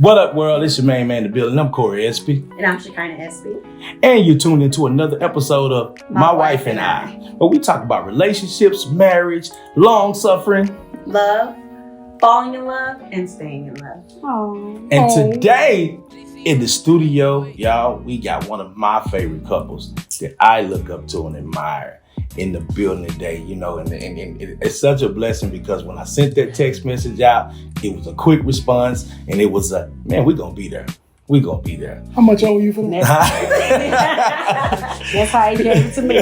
What up, world? It's your main man, The Building. I'm Corey SP. And I'm Shekinah SP. And you're tuned into another episode of My Wife and I, where we talk about relationships, marriage, long suffering, love, falling in love, and staying in love. Aww. And today in the studio, y'all, we got one of my favorite couples that I look up to and admire in the building today, you know, and it's such a blessing because when I sent that text message out, it was a quick response and it was a, man, we're going to be there. We're going to be there. How much owe you for that? That's how he gave it to me.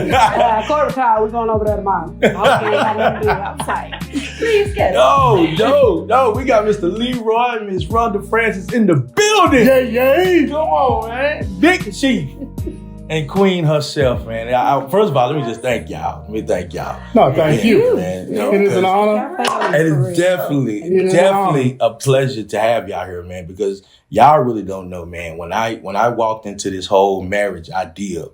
Corey called, we're going over there tomorrow. Okay, I want to do it outside. Please get it. No, we got Mr. LEROY and Miss RHONDA Francis in the building. Yay. Come on, man. Big Chief. And Queen herself, man. First of all, let me just thank y'all. No, thank you. Man. It is an honor. It is definitely a pleasure to have y'all here, man, because y'all really don't know, man. When I walked into this whole marriage idea,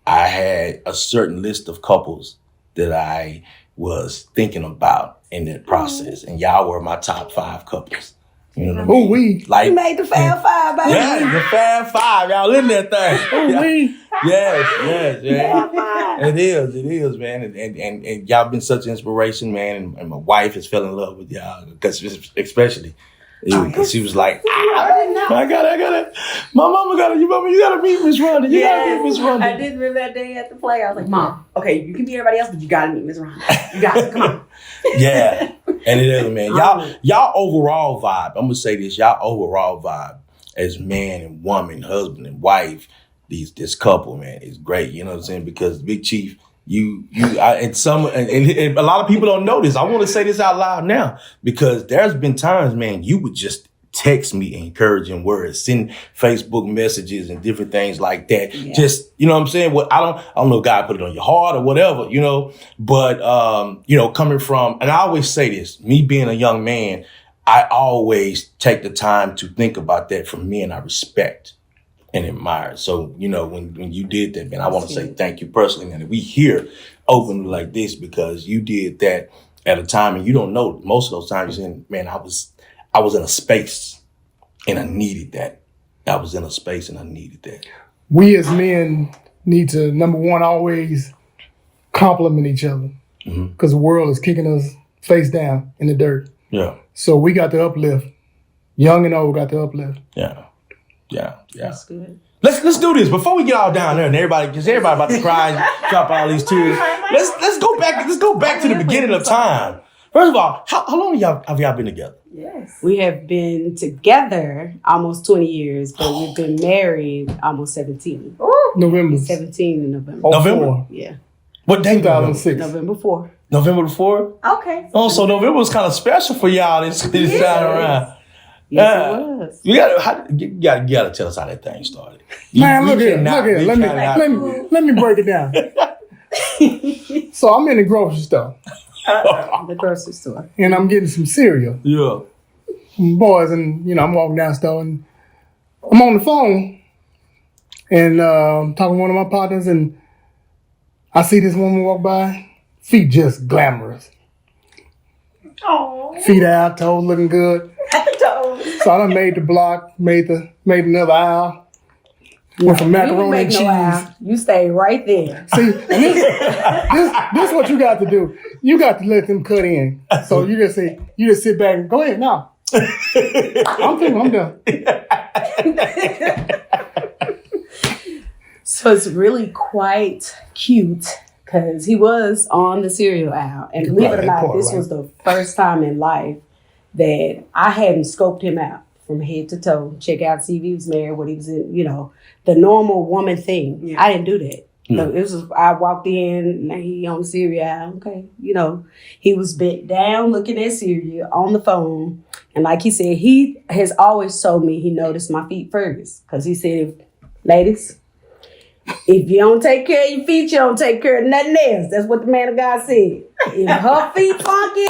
I had a certain list of couples that I was thinking about in that process. And y'all were my top 5 couples. You know what I mean? We made the Fab Five, baby. Yeah, the Fab Five. Y'all in that thing. Yes. It is, man. And y'all been such an inspiration, man. And my wife has fell in love with y'all, because especially you, because she was like, I got it. My mama got it. You gotta meet Miss RHONDA. You gotta meet Miss RHONDA. I did remember that day at the play. I was like, Mom, okay, you can be everybody else, but you gotta meet Miss RHONDA. You got it. Come on. Yeah. And it is, man. Y'all overall vibe. I'm gonna say this. Y'all overall vibe as man and woman, husband and wife. This couple, man, is great. You know what I'm saying? Because Big Chief, and a lot of people don't know this. I want to say this out loud now because there's been times, man, you would just text me encouraging words, send Facebook messages and different things like that. Yeah. Just, you know what I'm saying? Well, I don't know if God put it on your heart or whatever, you know, but, coming from, and I always say this, me being a young man, I always take the time to think about that from men I respect and admire. So, you know, when you did that, man, I want to say thank you personally, man. We here openly like this because you did that at a time, and you don't know, most of those times you're saying, man, I was in a space and I needed that. We as men need to, number one, always compliment each other because the world is kicking us face down in the dirt. Yeah. So we got to uplift. Young and old got to uplift. Yeah. That's good. Let's do this before we get all down there and everybody about to cry and drop all these tears. Let's go back to the beginning of time. First of all, how long have y'all been together? Yes. We have been together almost 20 years, but we've been married almost 17. Ooh. November 17 in November. November? Yeah. What day? 2006. November 4th. Okay. Oh, so November was kind of special for y'all this time around. Yes, it was. You gotta tell us how that thing started. Man, look here. Let me break it down. So I'm in the grocery store. The grocery store. And I'm getting some cereal. Yeah. Boys, and I'm walking down the store and I'm on the phone and talking to one of my partners, and I see this woman walk by, feet just glamorous. Oh. Feet out, toes looking good. So I done made the block, made another aisle. Went from macaroni and cheese. No, you stay right there. See, and this is what you got to do. You got to let them cut in. So you just sit back and go ahead now. I'm done. So it's really quite cute because he was on the cereal aisle. And believe it or not, this was the first time in life that I hadn't scoped him out from head to toe, check out, see if he was married, what he was in, the normal woman thing. Yeah. I didn't do that. So I walked in, and he on the cereal. Okay, he was bent down looking at cereal on the phone, and like he said, he has always told me he noticed my feet first because he said, "Ladies, If you don't take care of your feet, you don't take care of nothing else. That's what the man of God said. If her feet funky,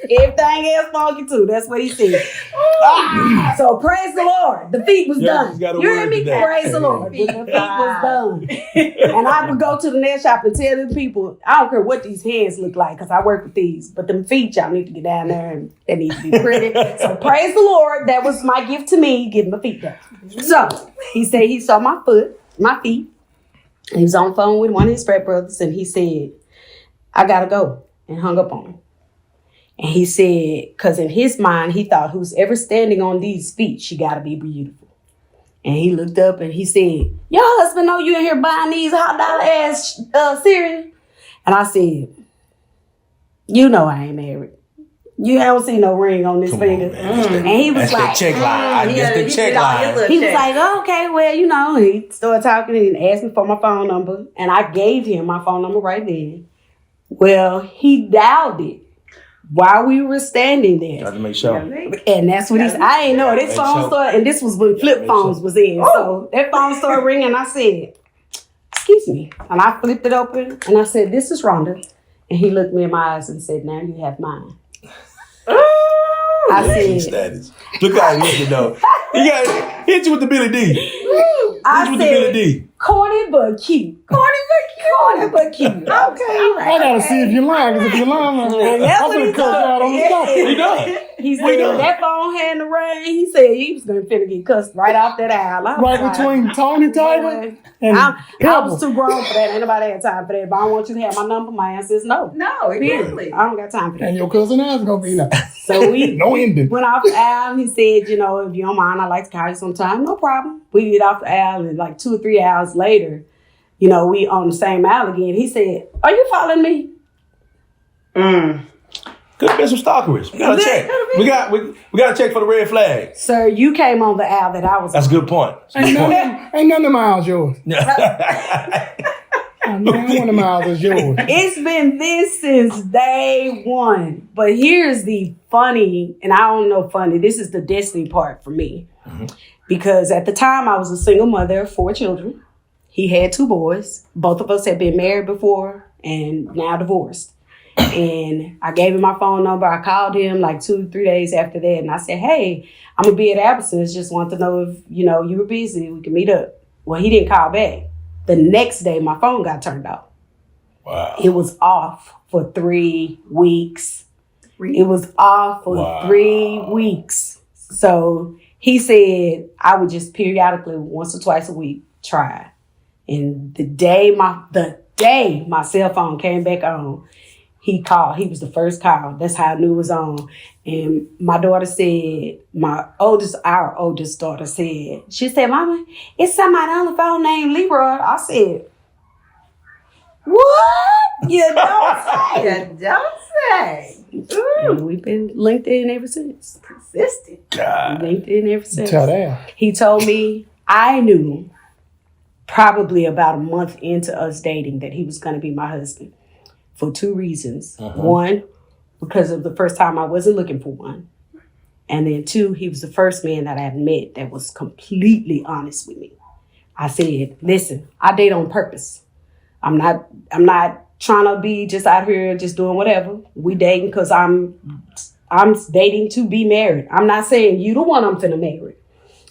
everything else funky too. That's what he said. So praise the Lord. The feet was done. You hear me? Praise the Lord. The feet was done. And I would go to the nail shop and tell them people, I don't care what these hands look like, because I work with these, but them feet, y'all need to get down there and they need to be pretty. So praise the Lord. That was my gift to me, getting my feet done. So he said he saw my feet. He was on the phone with one of his frat brothers, and he said, I gotta go, and hung up on him. And he said, because in his mind, he thought who's ever standing on these feet, she gotta be beautiful. And he looked up and he said, your husband know you in here buying these hot dollar ass cereal? And I said, you know I ain't married. You haven't seen no ring on this finger. And he was like, the check line. The check line. He was like, okay, well, you know, he started talking and asked me for my phone number. And I gave him my phone number right then. Well, he dialed it while we were standing there. Got to make sure. And that's what he said. I ain't know. This phone started, and this was when flip phones was in. So that phone started ringing, and I said, excuse me. And I flipped it open, and I said, this is RHONDA. And he looked me in my eyes and said, now you have mine. I said, status. Look how he hit though. He got hit you with the Billy D. I said, corny but cute. Corny but cute. Okay. I gotta see if you're lying, because if you're lying, I'm gonna cut you out on the spot. He done. He said that phone had the rain. He said he was gonna finna get cussed right off that aisle. Right between Tony Tiger and I was too grown for that. Ain't nobody had time for that. But I want you to have my number. My answer is no. No, exactly. I don't got time for that. And your cousin is gonna be now. So we no ending. Went off the aisle. He said, you know, if you don't mind, I'd like to call you sometime. No problem. We get off the aisle, and like 2 or 3 hours later, you know, we on the same aisle again. He said, are you following me? Could have been some stalkerish. We gotta check. We gotta check for the red flag. Sir, you came on the aisle that I was That's a on. good point. Ain't none of my aisles yours. None of my aisles is yours. It's been this since day one. But here's the funny, and I don't know funny, this is the destiny part for me. Mm-hmm. Because at the time I was a single mother of 4 children. He had 2 boys. Both of us had been married before and now divorced. And I gave him my phone number. I called him like 2 or 3 days after that. And I said, hey, I'm going to be at Albertsons. Just want to know if, you know, you were busy. We can meet up. Well, he didn't call back. The next day, my phone got turned off. Wow. It was off for 3 weeks. It was off for 3 weeks. So he said I would just periodically, once or twice a week, try. And the day my cell phone came back on, he called. He was the first call. That's how I knew it was on. And my daughter said, our oldest daughter said, she said, Mama, it's somebody on the phone named Leroy. I said, what? You don't say. You don't say. And we've been linked in ever since. Consistent. God. Linked in ever since. Tell that. He told me, I knew probably about a month into us dating that he was going to be my husband for 2 reasons. Uh-huh. 1, because of the first time I wasn't looking for one. And then 2, he was the first man that I had met that was completely honest with me. I said, listen, I date on purpose. I'm not trying to be just out here just doing whatever. We dating because I'm dating to be married. I'm not saying you the one I'm finna marry.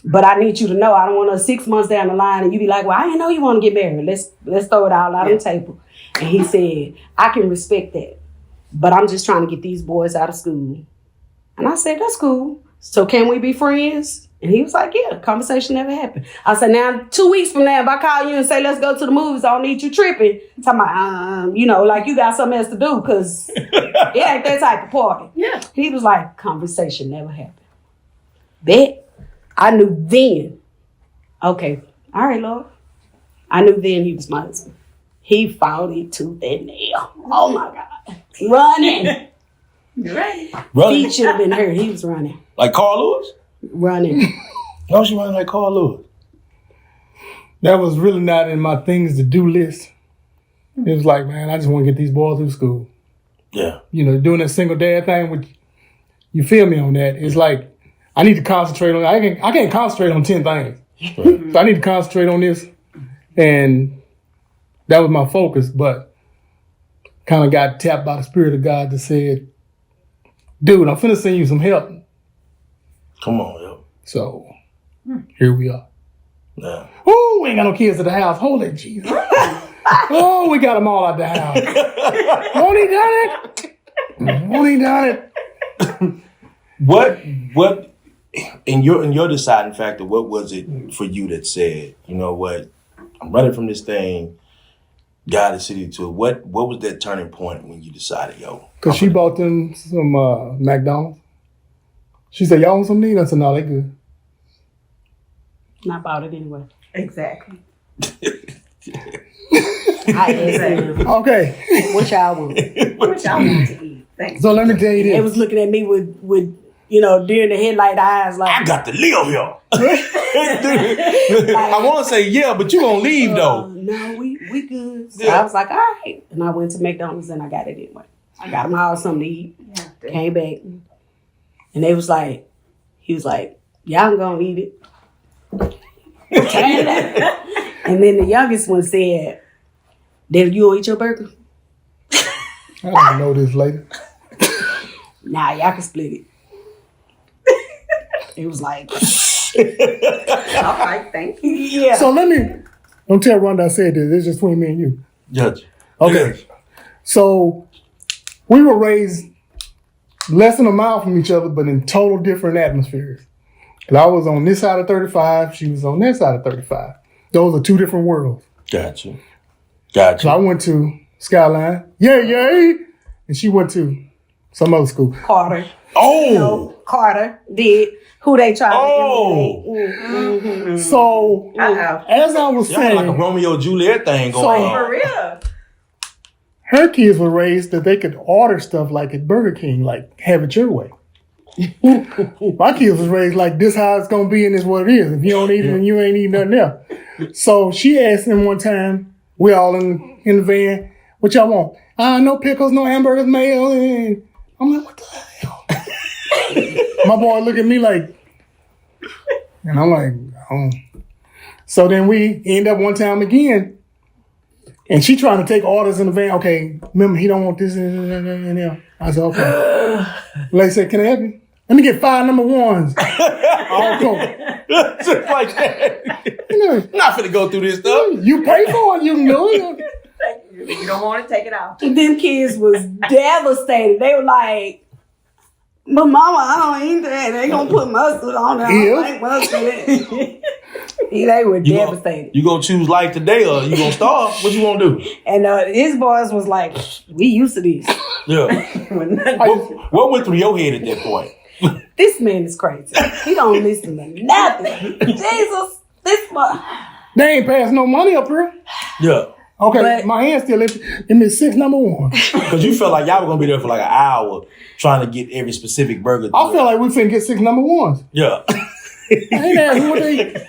But I need you to know I don't want to 6 months down the line and you be like, well, I didn't know you want to get married. Let's throw it all out on the table. And he said, I can respect that. But I'm just trying to get these boys out of school. And I said, that's cool. So can we be friends? And he was like, yeah, conversation never happened. I said, now 2 weeks from now, if I call you and say, let's go to the movies, I don't need you tripping. Talking about, you know, like you got something else to do because it ain't that type of party. Yeah. He was like, conversation never happened. Bet. I knew then, okay, all right, Lord. I knew then he was my husband. He fought it tooth and nail. Oh, my God. Running. Right. Feet should have been hurt. He was running. Like Carl Lewis? Running. No, she running like Carl Lewis. That was really not in my things to do list. It was like, man, I just want to get these boys through school. Yeah. You know, doing that single dad thing, which you feel me on that. It's like, I need to concentrate on, I can't concentrate on 10 things. Right. So I need to concentrate on this And that was my focus, but kind of got tapped by the Spirit of God that said, dude, I'm finna send you some help. Come on, yo. So here we are. Yeah. Oh, we ain't got no kids at the house. Holy Jesus. Oh, we got them all at the house. Won't he done it? Won't he done it? What in your deciding factor, what was it for you that said, you know what, I'm running from this thing, God is city to it. What was that turning point when you decided, yo? Because she bought them some McDonald's. She said, y'all want some meat? I said, no, they good. And I bought it anyway. Exactly. I asked them, Okay. what y'all want? What y'all want to eat? Thanks. So let me tell you this. They was looking at me with deer in the headlight eyes like, I got to live here. I want to say yeah, but you gonna leave though. No, we good. So I was like, all right. And I went to McDonald's and I got it anyway. I got them all something to eat. Yeah. Came back. And he was like, y'all gonna eat it. And then the youngest one said, Dad, you gonna eat your burger? I don't know this later. Nah, y'all can split it. It was like, All right, thank you. yeah. So don't tell Rhonda I said this. It's just between me and you. Judge. Okay. So we were raised less than a mile from each other, but in total different atmospheres. And I was on this side of 35. She was on that side of 35. Those are two different worlds. Gotcha. So I went to Skyline. Yay. And she went to some other school. Carter. Oh. Carter did who they tried Oh. to emulate. Mm-hmm. So Uh-oh. as I was Y'all like a saying, Romeo Juliet thing going So- on. For real. her kids were raised that they could order stuff like at Burger King, like have it your way. My kids was raised like this how it's gonna be and this what it is. If you don't eat it, then you ain't eating nothing else. So she asked him one time, we all in the van, what y'all want? No pickles, no hamburgers, mayo. And I'm like, what the hell? My boy look at me like, and I'm like, oh. So then we end up one time again, and she trying to take orders in the van. Okay, remember, he don't want this. I said, okay. Lady said, can I help you? Let me get 5 number ones. All Coke. Just like that. You know, Not finna go through this stuff. you pay for it, you can do it. If you don't want to take it out. And them kids was devastated. They were like, but mama, I don't eat that. They gonna put mustard on it. I don't like mustard. They were devastated. You gonna choose life today or you gonna starve? What you gonna do? And his boys was like, we used to this. Yeah. What went through your head at that point? This man is crazy. He don't listen to nothing. Jesus, this one. They ain't passing no money up here. Yeah. Okay, But- my hand's still empty. Give me 6 number ones. Because you felt like y'all were gonna be there for like an hour trying to get every specific burger. I feel like we finna get 6 number ones. Yeah. I ain't asking what they.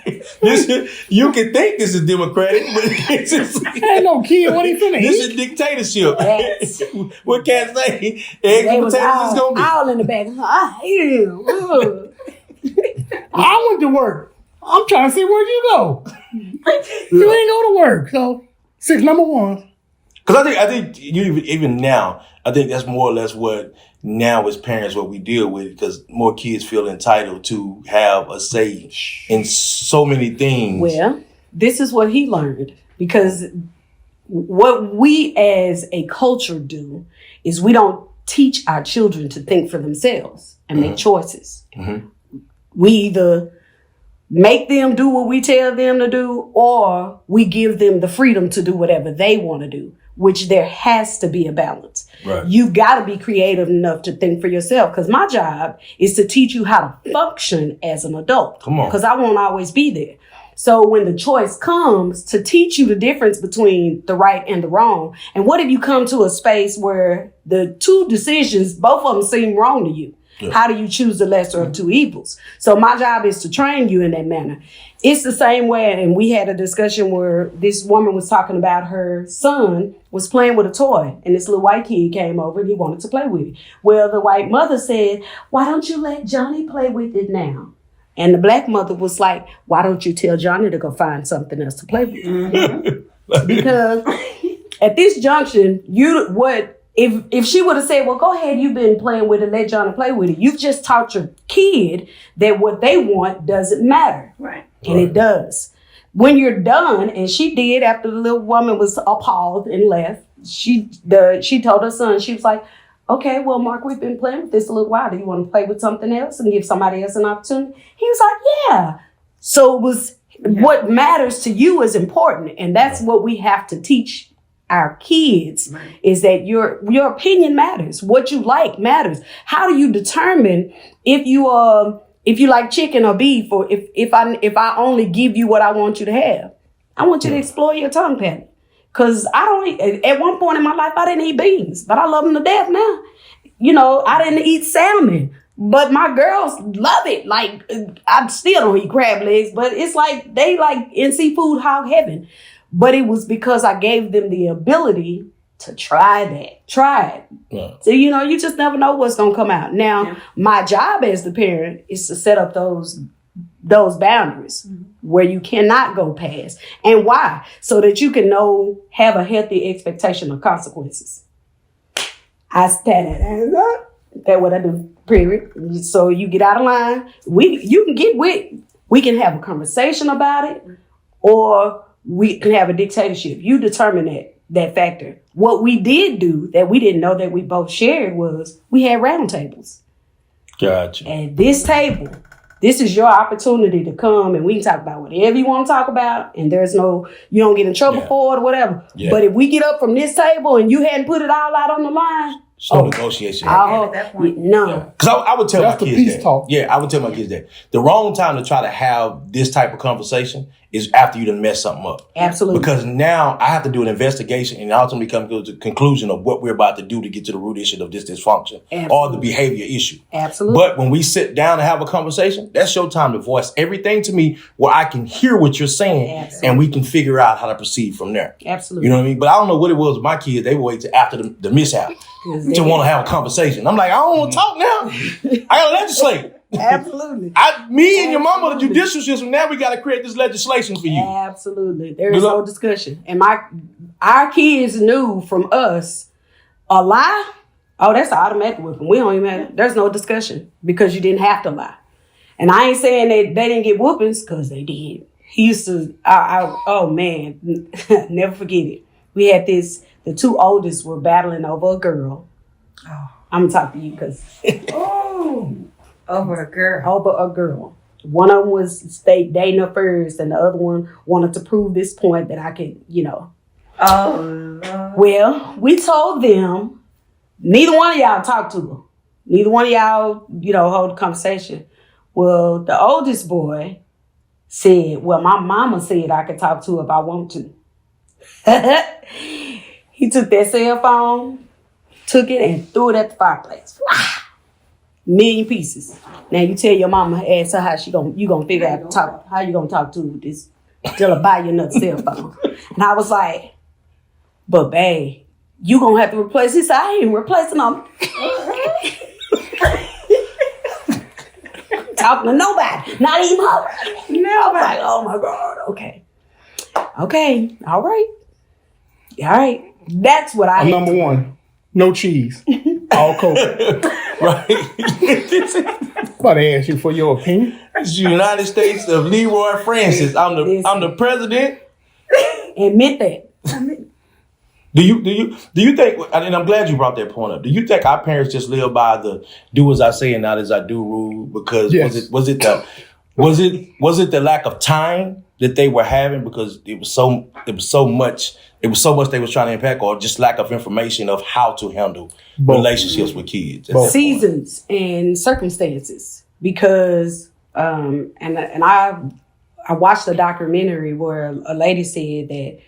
You can think this is democratic, but this is, Ain't no kid. What he finna this eat? is dictatorship. Yes. What can't say? Eggs They and was potatoes is gonna be. all in the back. I hate him. Ugh. I went to work. I'm trying to see where'd you go. You ain't go to work. So 6 number ones. Because I think you even now, I think that's more or less what now as parents what we deal with. Because more kids feel entitled to have a say in so many things. Well, this is what he learned, because what we as a culture do is we don't teach our children to think for themselves and make choices. Mm-hmm. We either make them do what we tell them to do, or we give them the freedom to do whatever they want to do, which there has to be a balance. Right. You got to be creative enough to think for yourself, because my job is to teach you how to function as an adult. Come on. Because I won't always be there. So when the choice comes, to teach you the difference between the right and the wrong. And what if you come to a space where the two decisions, both of them seem wrong to you? Yeah. How do you choose the lesser of two evils? So my job is to train you in that manner. It's the same way. And we had a discussion where this woman was talking about her son was playing with a toy, and this little white kid came over and he wanted to play with it. Well, the white mother said, why don't you let Johnny play with it now? And the black mother was like, why don't you tell Johnny to go find something else to play with? Mm-hmm. Because at this junction, if she would have said, well, go ahead, you've been playing with it, let Johnny play with it. You've just taught your kid that what they want doesn't matter. Right. And it does. When you're done, and she did after the little woman was appalled and left, she told her son, she was like, okay, well, Mark, we've been playing with this a little while. Do you want to play with something else and give somebody else an opportunity? He was like, yeah. So it was what matters to you is important. And that's what we have to teach our kids, is that your opinion matters. What you like matters. How do you determine if you like chicken or beef, or if I only give you what I want you to have? I want you to explore your tongue pattern. Cause at one point in my life, I didn't eat beans, but I love them to death now. You know, I didn't eat salmon, but my girls love it. Like, I still don't eat crab legs, but it's like, they like in seafood hog heaven. But it was because I gave them the ability to try it. Yeah. So, you know, you just never know what's going to come out. Now, my job as the parent is to set up those boundaries where you cannot go past. And why? So that you can have a healthy expectation of consequences. I stand that's what I do, period. So you get out of line. You can get with, we can have a conversation about it, or we can have a dictatorship. You determine that factor. What we did do that we didn't know that we both shared was we had round tables. Gotcha. At this table, this is your opportunity to come and we can talk about whatever you want to talk about, and you don't get in trouble for it or whatever. Yeah. But if we get up from this table and you hadn't put it all out on the line, negotiation. At that point, no. Because I would tell my kids that. Talk. Yeah, I would tell my kids that. The wrong time to try to have this type of conversation is after you done mess something up. Absolutely. Because now I have to do an investigation and ultimately come to the conclusion of what we're about to do to get to the root issue of this dysfunction. Absolutely. Or the behavior issue. Absolutely. But when we sit down and have a conversation, that's your time to voice everything to me where I can hear what you're saying. Absolutely. And we can figure out how to proceed from there. Absolutely. You know what I mean? But I don't know what it was with my kids. They would wait till after the mishap to want to have a conversation. I'm like, I don't want to talk now. I got to legislate. Absolutely. Me and your mama, the judicial system, now we got to create this legislation for you. Absolutely. There is no discussion. And our kids knew from us a lie. Oh, that's an automatic whipping. We don't even have, there's no discussion because you didn't have to lie. And I ain't saying that they didn't get whoopings, because they did. He used to, oh man, never forget it. We had the two oldest were battling over a girl. Oh. I'm going to talk to you because. Over a girl. Over a girl. One of them was dating her first, and the other one wanted to prove this point that I could, Oh, Lord. Well, we told them, neither one of y'all talk to her. Neither one of y'all, hold a conversation. Well, the oldest boy said, well, my mama said I could talk to her if I want to. He took that cell phone, took it, and threw it at the fireplace. Million pieces. Now you tell your mama, ask her how you gonna figure out how you gonna talk to this. Tell her buy you another cell phone. And I was like, but babe, you gonna have to replace. He said, I ain't replacing them. Talking to nobody, not even her. No, I was like, oh my God, okay, all right. That's what I. Number one, no cheese, all coke. Right. About to ask you for your opinion. It's the United States of Leroy Francis. I'm the president. Admit that. Do you think? And I'm glad you brought that point up. Do you think our parents just live by the "do as I say and not as I do" rule? Because was it the lack of time that they were having, because it was so much they was trying to impact, or just lack of information of how to handle relationships with kids? Seasons and circumstances. Because and I watched a documentary where a lady said that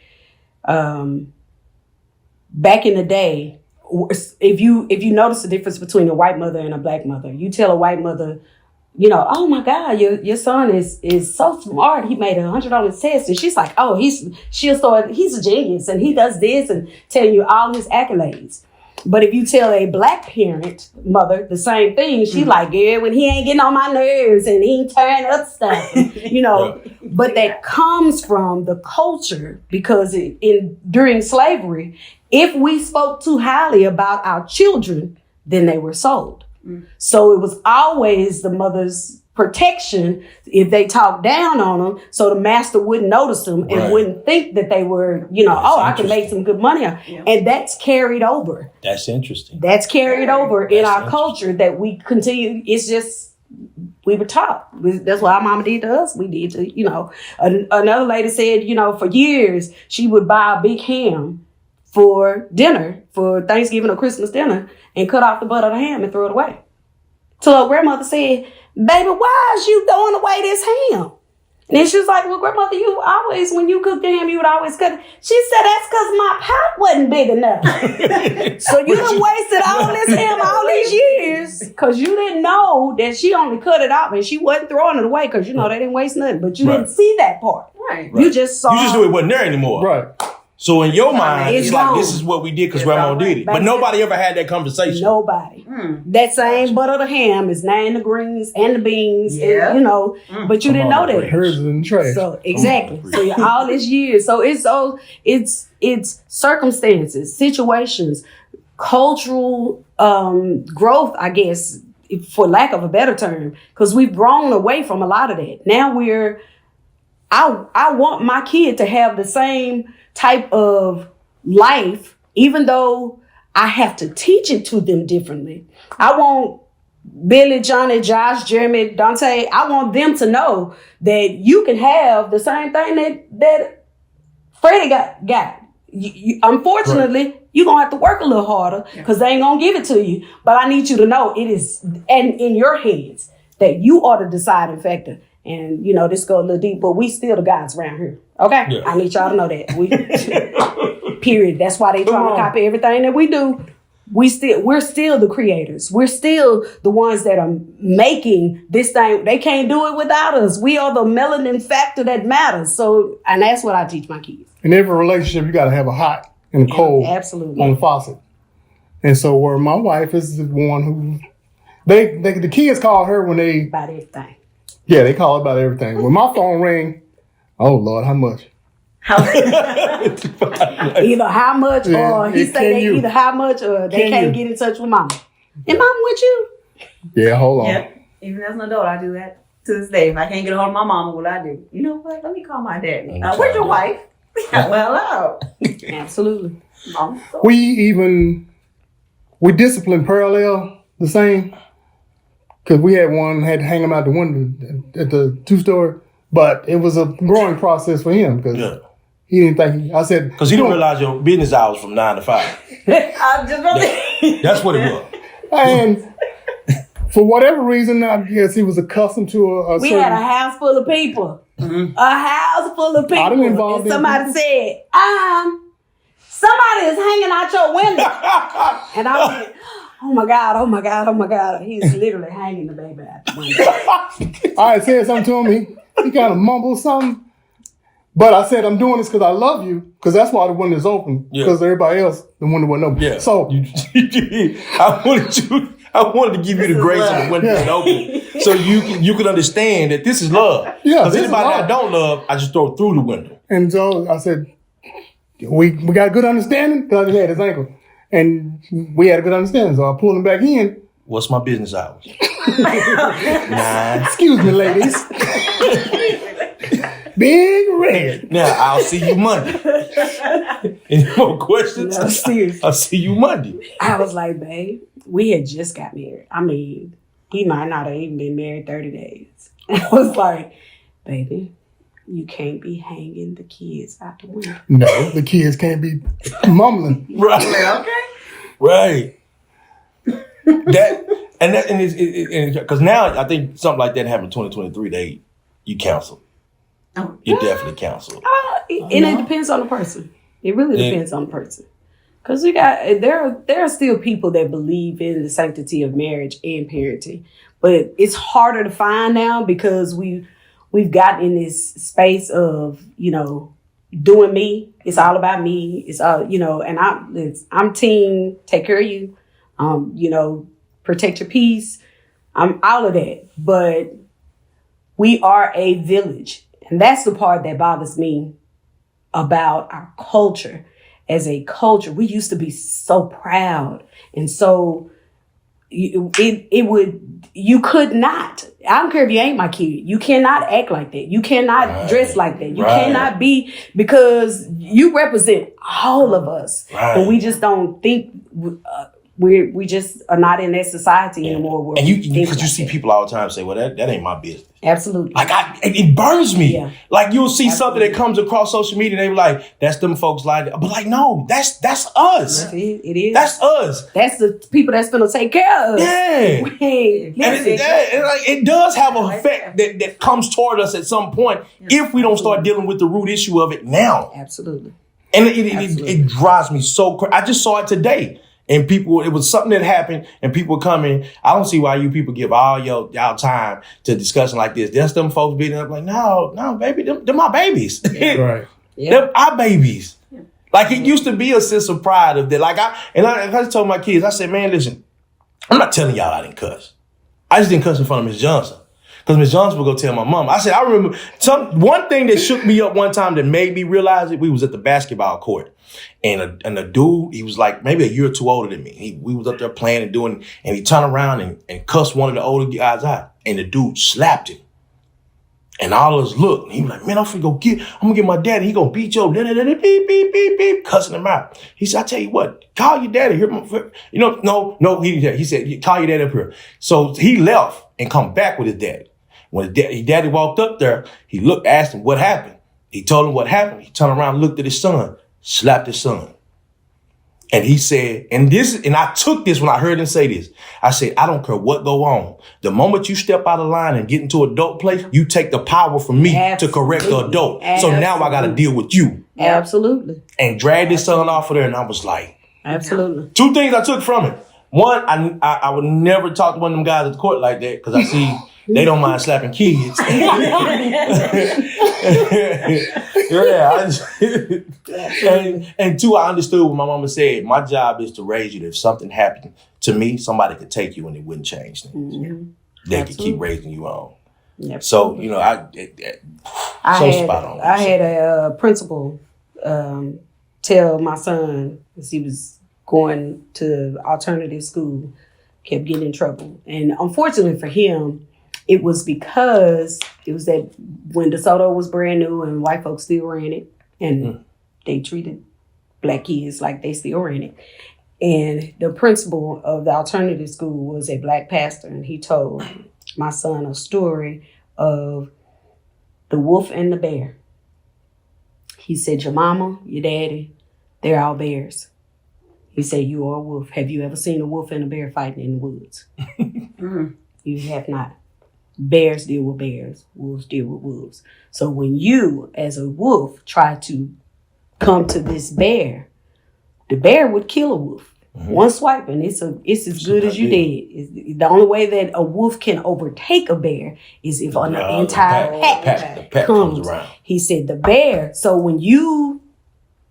back in the day, if you notice the difference between a white mother and a black mother, you tell a white mother, oh my God, your son is so smart. He made 100 on his test. And she's like, oh, he's a genius and he does this, and telling you all his accolades. But if you tell a black mother, the same thing, she like, yeah, when he ain't getting on my nerves and he ain't tearing up stuff, you know. But that comes from the culture because during slavery, if we spoke too highly about our children, then they were sold. So it was always the mother's protection if they talked down on them, so the master wouldn't notice them and wouldn't think that they were, you know, I can make some good money. And that's carried over. That's interesting. That's carried over in our culture that we continue. It's just, we were taught. That's what our mama did to us. We did to, you know. Another lady said, you know, for years, she would buy a big ham for dinner, for Thanksgiving or Christmas dinner, and cut off the butt of the ham and throw it away. So her grandmother said, baby, why is you throwing away this ham? And then she was like, well, grandmother, you always, when you cook the ham, you would always cut it. She said, that's because my pot wasn't big enough. So you done wasted all this ham all these years because you didn't know that she only cut it off and she wasn't throwing it away because, you know, they didn't waste nothing. But you didn't see that part. Right. You just saw. You just knew it wasn't there anymore. Right. So in your mind, it's like, gone. this is what we did because grandma did it. But nobody ever had that conversation. Nobody. That same butt of the ham is now in the greens and the beans, and, you know, but you didn't know that. Hers is in the trash. So exactly. So all this years. So it's circumstances, situations, cultural growth, I guess, for lack of a better term, because we've grown away from a lot of that. Now I want my kid to have the same type of life, even though I have to teach it to them differently. I want Billy, Johnny, Josh, Jeremy, Dante, I want them to know that you can have the same thing that Freddie got. Unfortunately, you're going to have to work a little harder because they ain't going to give it to you. But I need you to know it is in your hands that you are the deciding factor. And, you know, this go a little deep, but we still the guys around here. Okay? Yeah. I need y'all to know that. Period. That's why they try to copy everything that we do. We're still the creators. We're still the ones that are making this thing. They can't do it without us. We are the melanin factor that matters. So, and that's what I teach my kids. In every relationship, you got to have a hot and a cold on the faucet. And so where my wife is the one who, the kids call her when they... About everything. Yeah, they call about everything. When my phone rang, oh Lord, how much? Either how much or he say they either how much or they can't get in touch with mama. And mama with you? Yeah, hold on. Yeah. Even as an adult, I do that to this day. If I can't get a hold of my mama, what I do? You know what? Let me call my daddy. Where's your wife? Well, Absolutely. We discipline parallel the same. Because we had to hang him out the window at the two-story. But it was a growing process for him because he didn't think I said... Because he didn't realize your business hours from 9 to 5. That's what it was. And for whatever reason, I guess he was accustomed to a We certain... had a house full of people. A house full of people. I didn't involve and somebody said, somebody is hanging out your window. And I was like... Oh my God. He's literally hanging the baby out the window. I said something to him. He kind of mumbled something. But I said, I'm doing this because I love you. Because that's why the window's open. Because everybody else, the window wasn't open. Yeah. So I wanted to give you the grace of the window being open. So you can understand that this is love. Yeah. Because anybody I don't love, I just throw it through the window. And so I said, we got a good understanding? Because he had his ankle. And we had a good understanding, so I pulled him back in. What's my business hours? 9. Excuse me, ladies. Big red. Now, I'll see you Monday. Any more questions? No, seriously. I'll see you Monday. I was like, babe, we had just got married. I mean, we might not have even been married 30 days. I was like, baby, you can't be hanging the kids out the window. No, the kids can't be mumbling. Right. Okay. Right. Because now I think something like that happened in 2023. You counsel. You definitely counsel. And it depends on the person. It really depends on the person. Because there are still people that believe in the sanctity of marriage and parenting, but it's harder to find now because we've gotten in this space of, you know, doing me. It's all about me. It's all, you know, and I'm team take care of you. You know, protect your peace. I'm all of that. But we are a village. And that's the part that bothers me about our culture. As a culture, we used to be so proud and so you could not. I don't care if you ain't my kid. You cannot act like that. You cannot dress like that. You cannot be, because you represent all of us. But we just don't think we just are not in that society anymore. And because you see people all the time say, well, that ain't my business. Absolutely. Like it burns me. Yeah. Like you'll see something that comes across social media and they be like, that's them folks like that. But like, no, that's us. It is. That's us. That's the people that's gonna take care of us. Yeah. And it does have an effect that comes toward us at some point if we don't start dealing with the root issue of it now. Absolutely. And it drives me so crazy. I just saw it today. And people, it was something that happened and people coming. I don't see why you people give all y'all time to discussion like this. That's them folks beating up like, no, baby, them my babies. Yeah. Right. Them our babies. Yeah. Like it used to be a sense of pride of that. Like I just told my kids, I said, man, listen, I'm not telling y'all I didn't cuss. I just didn't cuss in front of Miss Johnson. Because Miss Johnson would go tell my mom. I said, I remember one thing that shook me up one time that made me realize it. We was at the basketball court. And a dude, he was like maybe a year or two older than me. We was up there playing and doing, and he turned around and cussed one of the older guys out. And the dude slapped him. And all of us looked. And he was like, man, I'm gonna get my daddy. He gonna beat your beep, beep, beep, beep, cussing him out. He said, I tell you what, call your daddy. No, he didn't. He said, call your daddy up here. So he left and come back with his daddy. When his daddy walked up there, he asked him what happened. He told him what happened. He turned around and looked at his son. Slapped his son. And he said, and I took this when I heard him say this. I said, I don't care what go on. The moment you step out of line and get into adult place, you take the power from me to correct the adult. So now I got to deal with you. Absolutely. And drag this son off of there. And I was like, absolutely. Two things I took from it. One, I would never talk to one of them guys at the court like that because I see they don't mind slapping kids. And two, I understood what my mama said. My job is to raise you. If something happened to me, somebody could take you and it wouldn't change things. Mm-hmm. They could keep raising you on. Yep. So, you know, spot on. I had a principal tell my son, as he was going to alternative school, kept getting in trouble. And unfortunately for him, it was because it was that when DeSoto was brand new and white folks still ran it, and they treated black kids like they still ran it. And the principal of the alternative school was a black pastor, and he told my son a story of the wolf and the bear. He said, your mama, your daddy, they're all bears. He said, you are a wolf. Have you ever seen a wolf and a bear fighting in the woods? You have not. Bears deal with bears. Wolves deal with wolves. So when you, as a wolf, try to come to this bear, the bear would kill a wolf. Mm-hmm. One swipe and it's as good as you did. The only way that a wolf can overtake a bear is if an entire pack comes around. He said the bear. So when you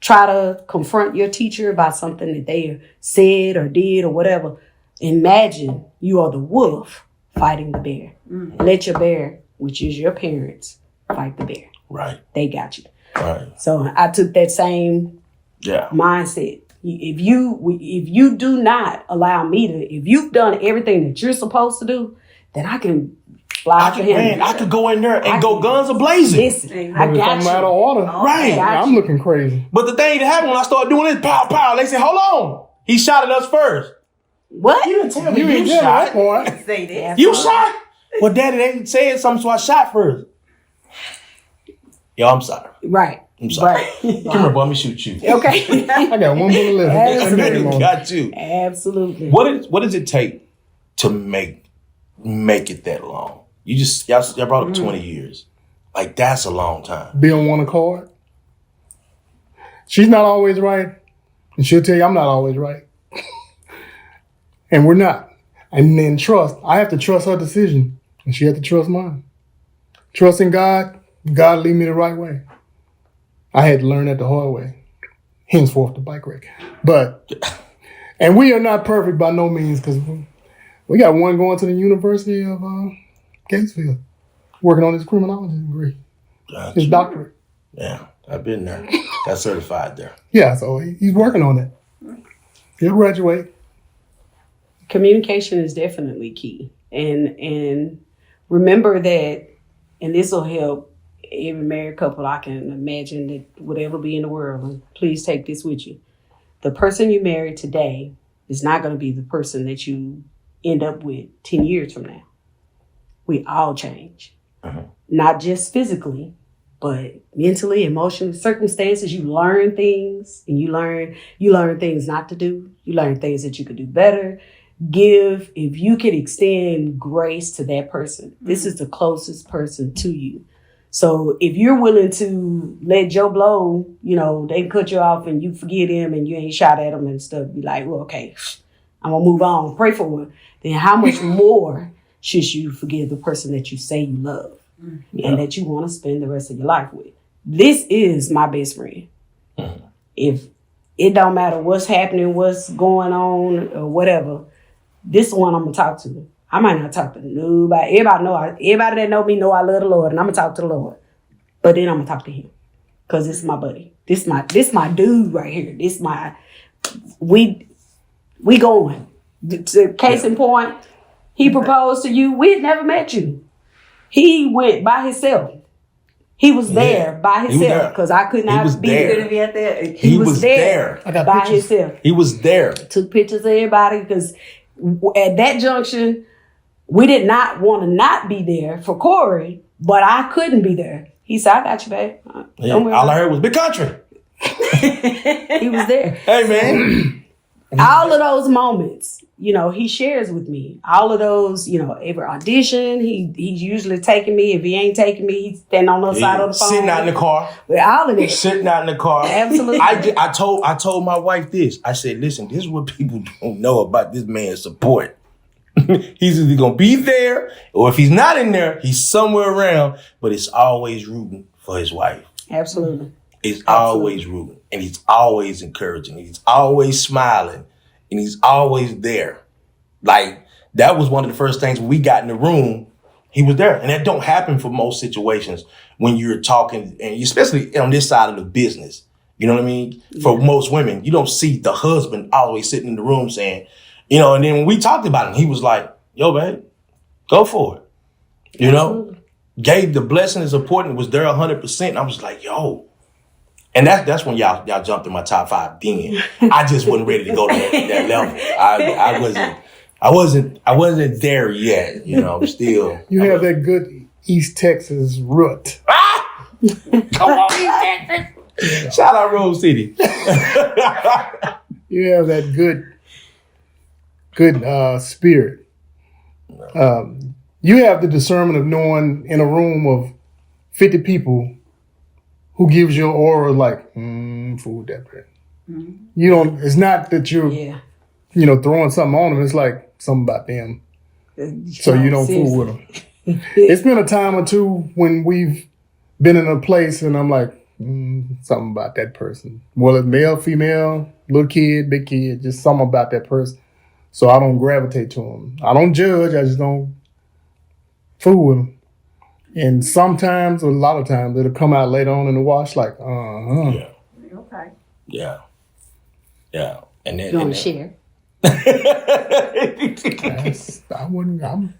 try to confront your teacher about something that they said or did or whatever, imagine you are the wolf fighting the bear. Mm-hmm. Let your bear, which is your parents, fight the bear. Right. They got you. Right. So I took that same mindset. If you do not allow me to, if you've done everything that you're supposed to do, then I can fly to him. Man, I could go in there and go guns a-blazing. Listen, I got you. Out of order. Right. I'm looking crazy. But the thing that happened when I started doing this, pow, pow, they said, hold on. He shot at us first. What? You didn't tell me you shot. Say that. You shot? Well, Daddy, they said something, so I shot first. Yo, I'm sorry. Right. I'm sorry. Right. Come here, boy. Let me shoot you. Okay. I got one bullet left. Got you. Absolutely. What does it take to make it that long? Y'all brought up 20 years. Like, that's a long time. Be on one accord. She's not always right. And she'll tell you I'm not always right. And we're not. And then trust. I have to trust her decision. And she has to trust mine. Trust in God. God lead me the right way. I had to learn that the hard way. Henceforth, the bike wreck. But, and we are not perfect by no means, because we got one going to the University of Gatesville, working on his criminology degree, his doctorate. Yeah, I've been there. Got certified there. Yeah, so he's working on it. He'll graduate. Communication is definitely key. And remember that, and this will help every married couple I can imagine that would ever be in the world. And please take this with you. The person you marry today is not going to be the person that you end up with 10 years from now. We all change. Not just physically, but mentally, emotionally, circumstances. You learn things, and you learn things not to do. You learn things that you could do better. If you can extend grace to that person, this is the closest person to you. So if you're willing to let Joe blow, they cut you off and you forget him and you ain't shot at him and stuff, be like, well, okay, I'm going to move on, pray for it. Then how much more should you forgive the person that you say you love and that you want to spend the rest of your life with? This is my best friend. If it don't matter what's happening, what's going on or whatever, this one I'm going to talk to. I might not talk to nobody. Everybody that know me know I love the Lord, and I'm going to talk to the Lord. But then I'm going to talk to him because this is my buddy. This my dude right here. We going. Case in point, he proposed to you. We had never met you. He went by himself. He was there by himself because I could not be there. He was there by himself. He was there. Took pictures of everybody because at that junction, we did not want to not be there for Corey, but I couldn't be there. He said, I got you, babe. All I heard was big country. He was there. Hey, man. All of those moments, he shares with me. All of those, every audition, he's usually taking me. If he ain't taking me, he's standing on the other side of the phone. Sitting out in the car. With all of it. Sitting out in the car. Absolutely. I told my wife this. I said, listen, this is what people don't know about this man's support. He's either going to be there, or if he's not in there, he's somewhere around, but it's always rooting for his wife. Absolutely. It's always rooting, and he's always encouraging. He's always smiling, and he's always there. Like, that was one of the first things when we got in the room, he was there. And that don't happen for most situations when you're talking, and especially on this side of the business. You know what I mean? Yeah. For most women, you don't see the husband always sitting in the room saying, and then when we talked about him, he was like, yo, babe, go for it. Absolutely. Gave the blessing is important, was there 100%. And I was like, yo. And that's when y'all jumped in my top 5 then. I just wasn't ready to go to that level. I wasn't there yet. Still. You have that good East Texas root. Come on, East Texas. Shout out Rose City. You have that good spirit. You have the discernment of knowing in a room of 50 people who gives you an aura like, fool that person. You don't, it's not that you're, throwing something on them. It's like something about them. So you don't fool with them. It's been a time or two when we've been in a place and I'm like, something about that person. Whether it's male, female, little kid, big kid, just something about that person. So I don't gravitate to them. I don't judge. I just don't fool with them. And sometimes, or a lot of times, it'll come out later on in the wash like, Yeah. Okay. Yeah. Yeah. And then, you want to share? I'm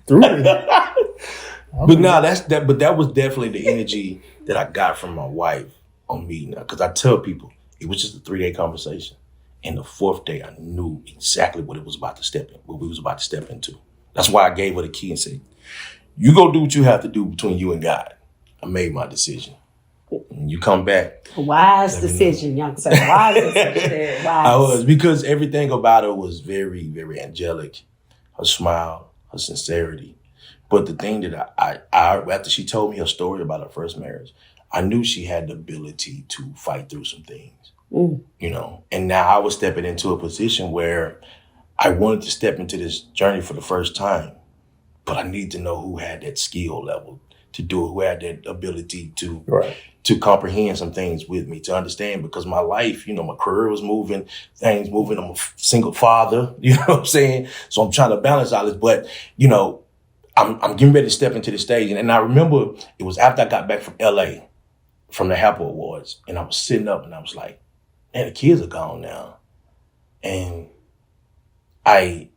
through it. But no, that was definitely the energy that I got from my wife on meeting her. Because I tell people, it was just a 3-day conversation. And the 4th day, I knew exactly what we was about to step into. That's why I gave her the key and said, you go do what you have to do between you and God. I made my decision. When you come back. Wise decision, young sir. Wise decision. Wise. I was, because everything about her was very, very angelic. Her smile, her sincerity. But the thing that I after she told me her story about her first marriage, I knew she had the ability to fight through some things. And now I was stepping into a position where I wanted to step into this journey for the first time, but I need to know who had that skill level to do it, who had that ability to to comprehend some things with me, to understand, because my life, my career was moving, things moving. I'm a single father, you know what I'm saying? So I'm trying to balance all this, but, I'm getting ready to step into the stage. And I remember it was after I got back from LA, from the Apple Awards, and I was sitting up and I was like, man, the kids are gone now. And I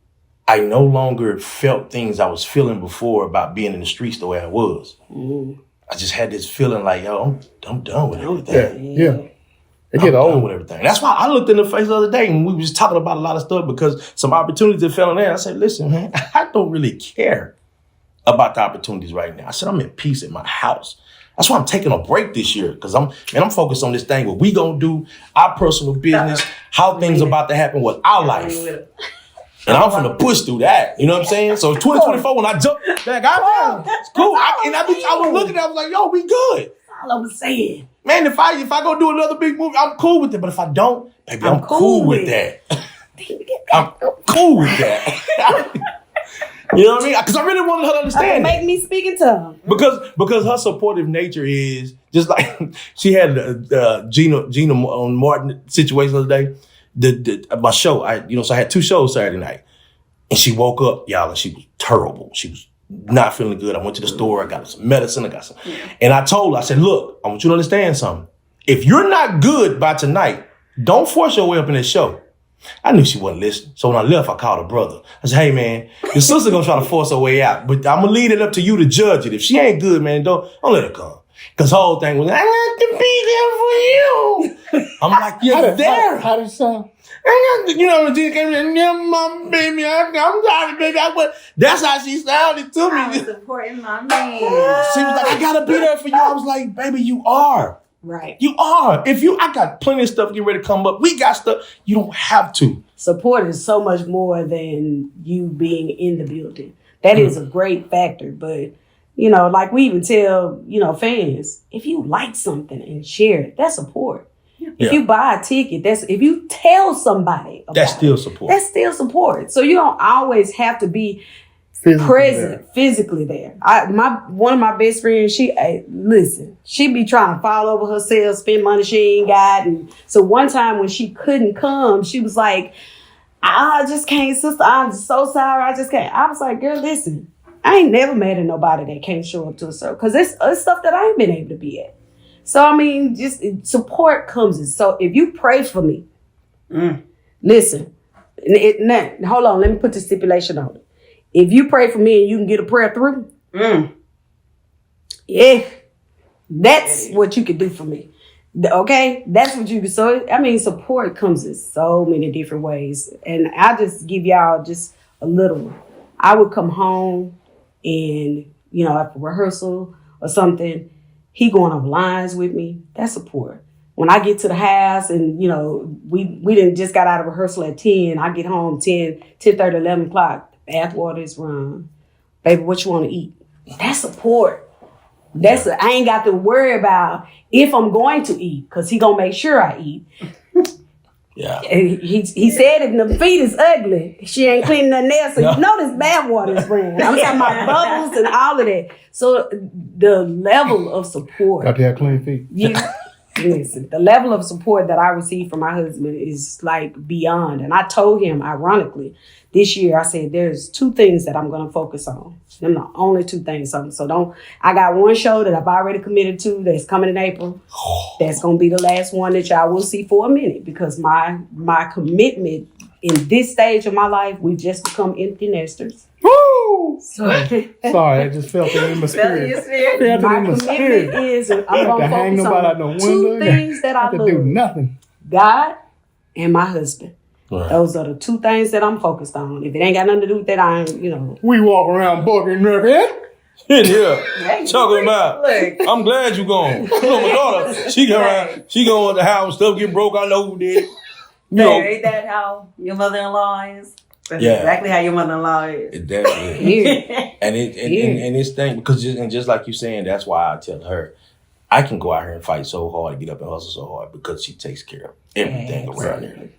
no longer felt things I was feeling before about being in the streets the way I was. Mm-hmm. I just had this feeling like, yo, I'm done with everything. Yeah. It get old with everything. That's why I looked in the face the other day and we was talking about a lot of stuff, because some opportunities that fell in there. I said, listen, man, I don't really care about the opportunities right now. I said, I'm in peace at my house. That's why I'm taking a break this year, because I'm focused on this thing, what we gonna do, our personal business, how things about to happen with our life. And I'm finna push through that. You know what I'm saying? So 2024, when I jump back out there, it's cool. I was looking at it, I was like, yo, we good. All I'm saying. Man, if I go do another big movie, I'm cool with it. But if I don't, baby, I'm cool with that. I'm cool with that. You know what I mean? Because I really wanted her to understand. Make me speak in tongues. Because her supportive nature is just like she had Gina Martin situation the other day. My show, so I had 2 shows Saturday night, and she woke up, y'all, and she was terrible. She was not feeling good. I went to the store, I got some medicine, and I told her, I said, look, I want you to understand something. If you're not good by tonight, don't force your way up in this show. I knew she wasn't listening. So when I left, I called her brother. I said, hey, man, your sister gonna try to force her way out, but I'm gonna leave it up to you to judge it. If she ain't good, man, don't let her come. Because the whole thing was, I have to be there for you. I'm like, you're there. How did it sound? She came in, my baby, I'm sorry, baby. That's how she sounded to me. I was supporting my man. She was like, I gotta be there for you. I was like, baby, you are. Right. You are. I got plenty of stuff getting ready to come up. We got stuff. You don't have to. Support is so much more than you being in the building. That is a great factor. But, like we even tell, fans, if you like something and share it, that's support. If you buy a ticket, if you tell somebody about that's still support. That's still support. So you don't always have to be physically there. One of my best friends, she be trying to fall over herself, spend money she ain't got. And so one time when she couldn't come, she was like, I just can't, sister. I'm so sorry. I just can't. I was like, girl, listen, I ain't never mad at nobody that can't show up to a show, because it's stuff that I ain't been able to be at. So, I mean, just support comes in. So if you pray for me, listen, hold on, let me put the stipulation on it. If you pray for me and you can get a prayer through, that's what you can do for me. Okay? That's what you can. So, I mean, support comes in so many different ways. And I just give y'all just a little. I would come home and, after rehearsal or something, he going over lines with me. That's support. When I get to the house and, we didn't just got out of rehearsal at 10. I get home 10:30, 11 o'clock. Bath water is run. Baby, what you want to eat? That's support. I ain't got to worry about if I'm going to eat, because he going to make sure I eat. Yeah. He said if the feet is ugly, she ain't cleaning her nails. So this bath water is ran. I'm talking about bubbles and all of that. So the level of support. Got to have clean feet. Listen, the level of support that I receive from my husband is like beyond. And I told him, ironically, this year, I said, there's 2 things that I'm going to focus on. Them the only 2 things. So I got one show that I've already committed to that's coming in April. That's going to be the last one that y'all will see for a minute, because my commitment in this stage of my life, we've just become empty nesters. Woo! Sorry, I just felt it in my spirit. My commitment is I'm going to focus on 2 things that I love. Do nothing. God and my husband. Right. Those are the 2 things that I'm focused on. If it ain't got nothing to do with that, I ain't, We walk around bugging Rick. In here, talking about, I'm glad you gone. My daughter, she going to the house, stuff get broke, I know who did. Ain't that how your mother-in-law is? That's exactly how your mother-in-law is. And it's thing, because just like you saying, that's why I tell her, I can go out here and fight so hard, get up and hustle so hard, because she takes care of everything around here.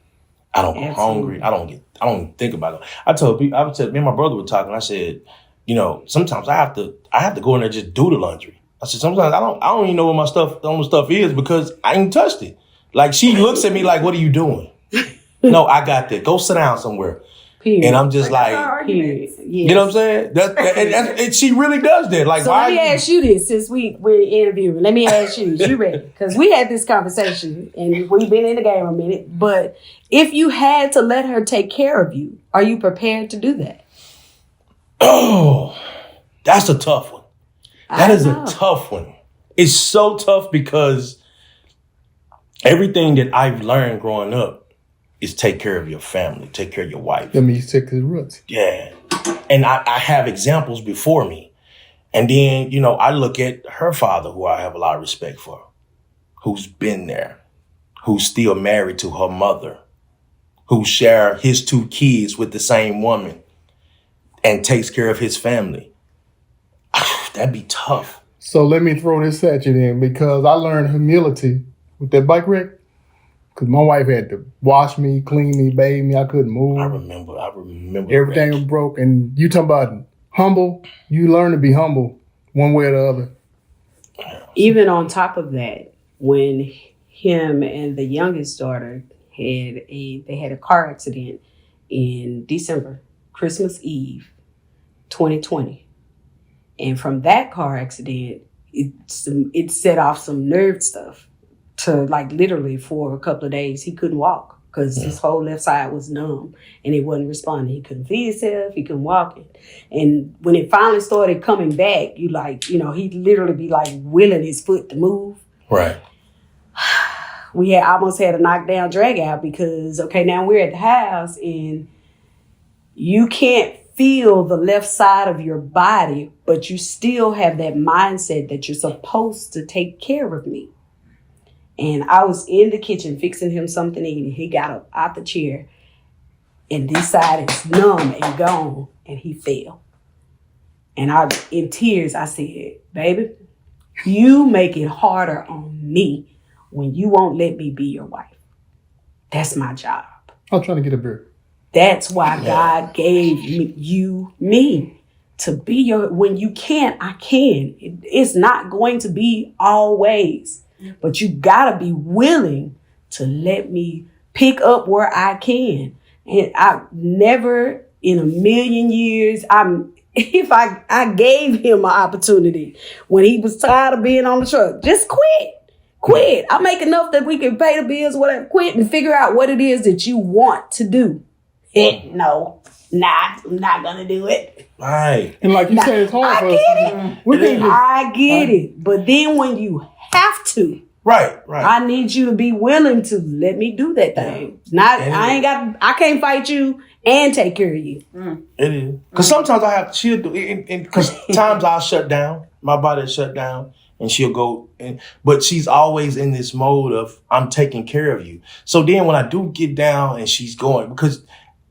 I don't go hungry. I don't even think about it. I told me and my brother were talking. I said, sometimes I have to go in there and just do the laundry. I said, sometimes I don't even know what my stuff is because I ain't touched it. Like, she looks at me like, what are you doing? No, I got that. Go sit down somewhere. Period. And I'm just like, period. Yes. You know what I'm saying? And she really does that. Like, so why? Let me ask you this, since we're interviewing. Let me ask you, you ready? Because we had this conversation and we've been in the game a minute. But if you had to let her take care of you, are you prepared to do that? Oh, that's a tough one. That is a tough one. It's so tough because everything that I've learned growing up is take care of your family, take care of your wife. That means take his roots. Yeah. And I have examples before me. And then, I look at her father, who I have a lot of respect for, who's been there, who's still married to her mother, who share his 2 kids with the same woman and takes care of his family. That'd be tough. So let me throw this at you then, because I learned humility with that bike wreck. Because my wife had to wash me, clean me, bathe me. I couldn't move. I remember. Everything was broke. And you talking about humble, you learn to be humble one way or the other. Even on top of that, when him and the youngest daughter had a car accident in December, Christmas Eve, 2020. And from that car accident, it set off some nerve stuff. To like literally for a couple of days, he couldn't walk because his whole left side was numb and it wasn't responding. He couldn't feed himself. He couldn't walk it. And when it finally started coming back, he'd literally be like willing his foot to move. Right. We almost had a knockdown drag out because, now we're at the house and you can't feel the left side of your body, but you still have that mindset that you're supposed to take care of me. And I was in the kitchen fixing him something to eat. And he got up out the chair and this side is numb and gone. And he fell. And in tears, I said, baby, you make it harder on me when you won't let me be your wife. That's my job. I'm trying to get a beer. That's why God gave me to be your, when you can't, I can. It's not going to be always. But you gotta be willing to let me pick up where I can. And I never in a million years, if I gave him an opportunity when he was tired of being on the truck, just quit. I make enough that we can pay the bills, whatever, quit and figure out what it is that you want to do. No, I'm not gonna do it. Right. And like you said, it's hard for us. I get it. But then when you have to. Right. I need you to be willing to let me do that thing. I can't fight you and take care of you. It is. Because sometimes she'll do it. Because times I'll shut down. My body will shut down and she'll go. But she's always in this mode of, I'm taking care of you. So then when I do get down and she's going, because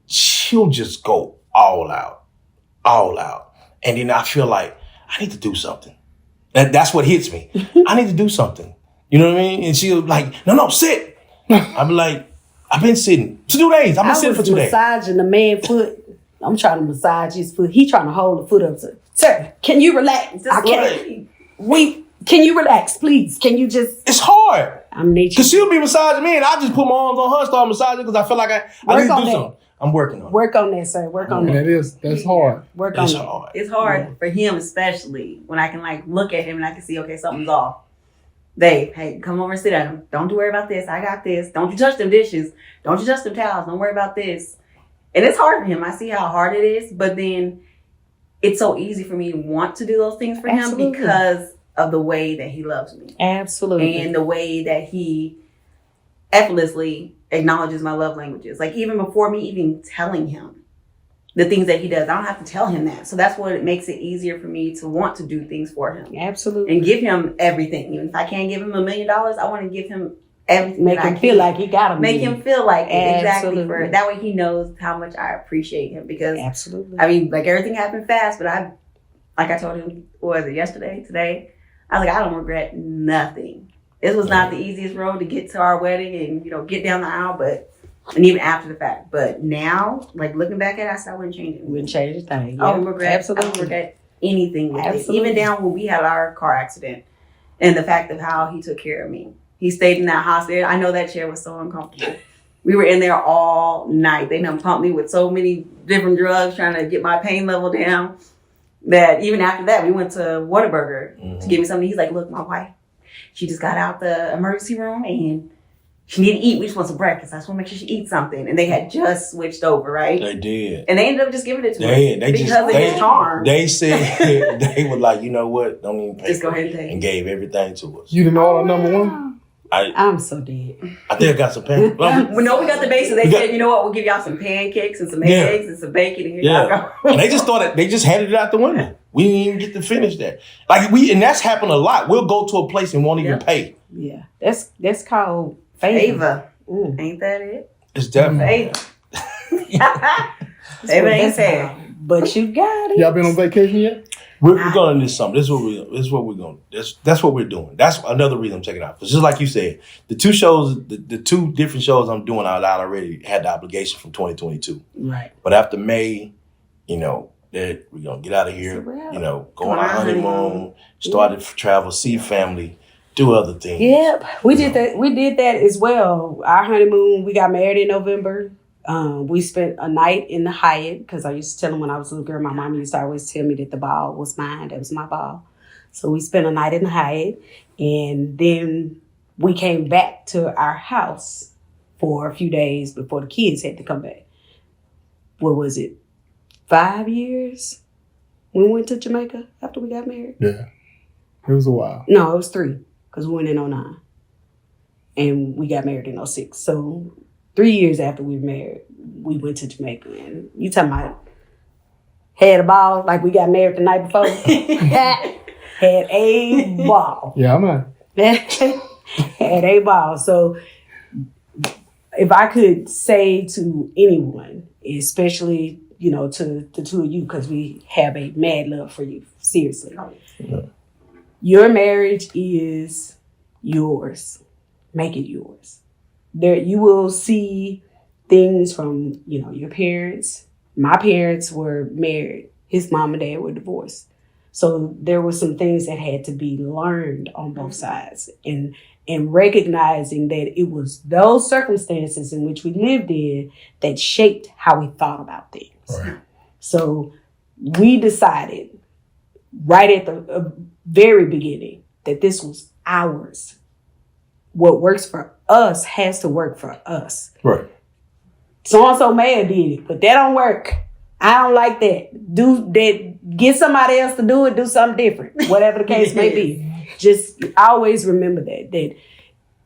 she'll just go all out. And then I feel like, I need to do something. That's what hits me. I need to do something. You know what I mean? And she'll like, no, sit. I'll be like, I've been sitting 2 days. I've been sitting for 2 days. Massaging the man's foot. I'm trying to massage his foot. He trying to hold the foot up. Sir, can you relax? Can you relax, please? Can you just? It's hard. I'm nature. Because she'll be massaging me and I just put my arms on her, start massaging because I feel like I need to do something. I'm working on it. Work on that, sir. Work on that. That's hard. Work on that. It's hard for him, especially when I can like look at him and I can see, okay, something's off. Dave, hey, come over and sit down. Don't you worry about this. I got this. Don't you touch them dishes. Don't you touch them towels. Don't worry about this. And it's hard for him. I see how hard it is, but then it's so easy for me to want to do those things for him because of the way that he loves me. Absolutely. And the way that he effortlessly acknowledges my love languages. Like even before me even telling him the things that he does, I don't have to tell him that. So that's what it makes it easier for me to want to do things for him. Absolutely. And give him everything. Even if I can't give him $1 million, I want to give him everything. Make him feel like he got him. Make him feel like it. Exactly. Absolutely. That way he knows how much I appreciate him. Because absolutely. I mean, like everything happened fast, but like I told him, what was it, yesterday, today? I was like, I don't regret nothing. This was not the easiest road to get to our wedding and, get down the aisle, and even after the fact. But now, like looking back at it, I wouldn't change it. Wouldn't change a thing. I don't regret. Absolutely. I don't regret anything with it. Absolutely. Even down when we had our car accident and the fact of how he took care of me. He stayed in that hospital. I know that chair was so uncomfortable. We were in there all night. They done pumped me with so many different drugs trying to get my pain level down that even after that, we went to Whataburger to give me something. He's like, look, my wife, she just got out the emergency room and she needed to eat. We just want some breakfast. I just want to make sure she eats something. And they had just switched over, right? They did. And they ended up just giving it to They me because of his charm. They said, they were like, you know what? Don't even pay Just go for ahead it. and take And gave everything to us. You didn't order number one? I'm so dead. I think I got some pancakes. We got the basics. They said, you know what? We'll give y'all some pancakes and some eggs and some bacon. And here y'all go. And they just thought they just handed it out the window. We didn't even get to finish that. And that's happened a lot. We'll go to a place and won't even pay. Yeah, that's called favor. Ain't that it? It's definitely Favor ain't fair. But you got it. Y'all been on vacation yet? We're going to do something. This is what we're going. That's what we're doing. That's another reason I'm checking out. Because just like you said, the two shows, the two different shows I'm doing out loud already had the obligation from 2022. Right. But after May, that we're gonna get out of here. Go on our honeymoon, start to travel, see family, do other things. Yep, we did that. We did that as well. Our honeymoon. We got married in November. We spent a night in the Hyatt because I used to tell them when I was a little girl, my mom used to always tell me that the ball was mine. That was my ball. So we spent a night in the Hyatt, and then we came back to our house for a few days before the kids had to come back. What was it? 5 years? We went to Jamaica after we got married? Yeah. It was a while. No, it was 3 because we went in 09. And we got married in 06. So 3 years after we were married, we went to Jamaica. And you talking about had a ball like we got married the night before? Had a ball. Yeah, I'm not. Had a ball. So if I could say to anyone, especially, to the two of you, because we have a mad love for you, seriously. Yeah. Your marriage is yours. Make it yours. There, you will see things from, your parents. My parents were married. His mom and dad were divorced. So there were some things that had to be learned on both sides. And recognizing that it was those circumstances in which we lived in that shaped how we thought about things. Right. So we decided right at the very beginning that this was ours. What works for us has to work for us. Right. So-and-so may have did it, but that don't work. I don't like that. Do that. Get somebody else to do it. Do something different. Whatever the case may be. Just always remember that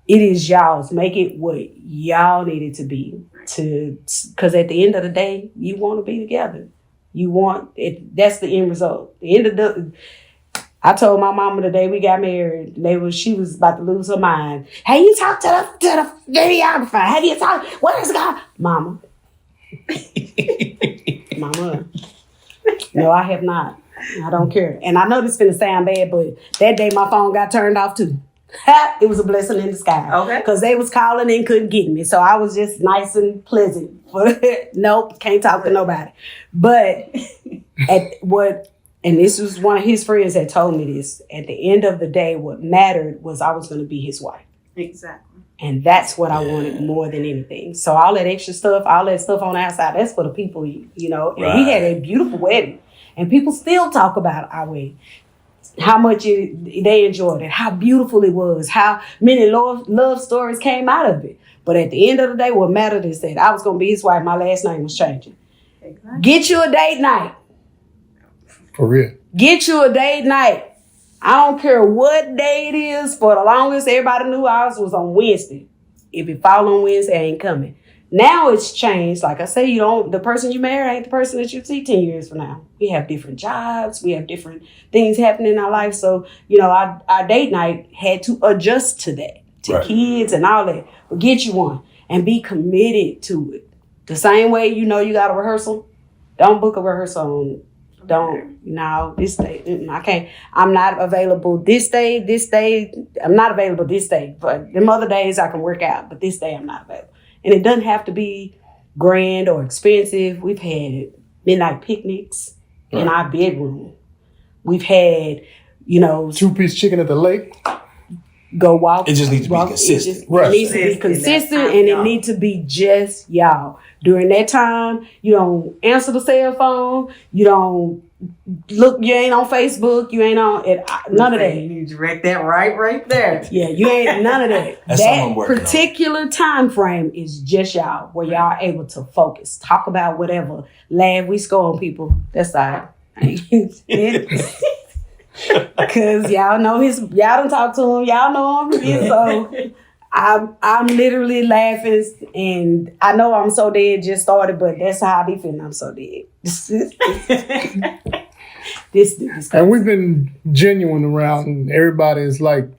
it is y'all's. Make it what y'all need it to be. Because at the end of the day, you want to be together. You want it. That's the end result. I told my mama the day we got married, she was about to lose her mind. Hey, you talk to the videographer. Have you talked? What is God? Mama. Mama. No, I have not. I don't care. And I know this finna sound bad, but that day my phone got turned off too. It was a blessing in disguise. Okay. Because they was calling and couldn't get me. So I was just nice and pleasant. Nope, can't talk to nobody. But and this was one of his friends that told me this, at the end of the day, what mattered was I was going to be his wife. Exactly. And that's what I wanted more than anything. So all that extra stuff, all that stuff on the outside, that's for the people, And we had a beautiful wedding. And people still talk about our wedding. How much they enjoyed it, how beautiful it was, how many love stories came out of it. But at the end of the day, what mattered is that I was going to be his wife. My last name was changing. Exactly. Get you a date night. For real. Get you a date night. I don't care what day it is. For the longest, everybody knew ours was on Wednesday. If it fall on Wednesday, I ain't coming. Now it's changed. Like I say, the person you marry ain't the person that you see 10 years from now. We have different jobs. We have different things happening in our life. So, our date night had to adjust to that, to kids and all that. But get you one and be committed to it. The same way, you got a rehearsal. Don't book a rehearsal this day. I can't. I'm not available this day. I'm not available this day. But them other days I can work out. But this day I'm not available. And it doesn't have to be grand or expensive. We've had midnight picnics in our bedroom. We've had, 2-piece chicken at the lake. Go walk. It just needs to be consistent. It needs to be consistent, and it needs to be just y'all. During that time, you don't answer the cell phone. You don't look. You ain't on Facebook. You ain't on it. None of that. You need to direct that right there. Yeah, you ain't none of that. That particular time frame is just y'all, where y'all able to focus, talk about whatever, laugh. We score on people. That's all. Cause y'all know y'all don't talk to him, y'all know him, so I'm literally laughing, and I know I'm so dead just started, but that's how they feel. I'm so dead. This and we've been genuine around, and everybody is like,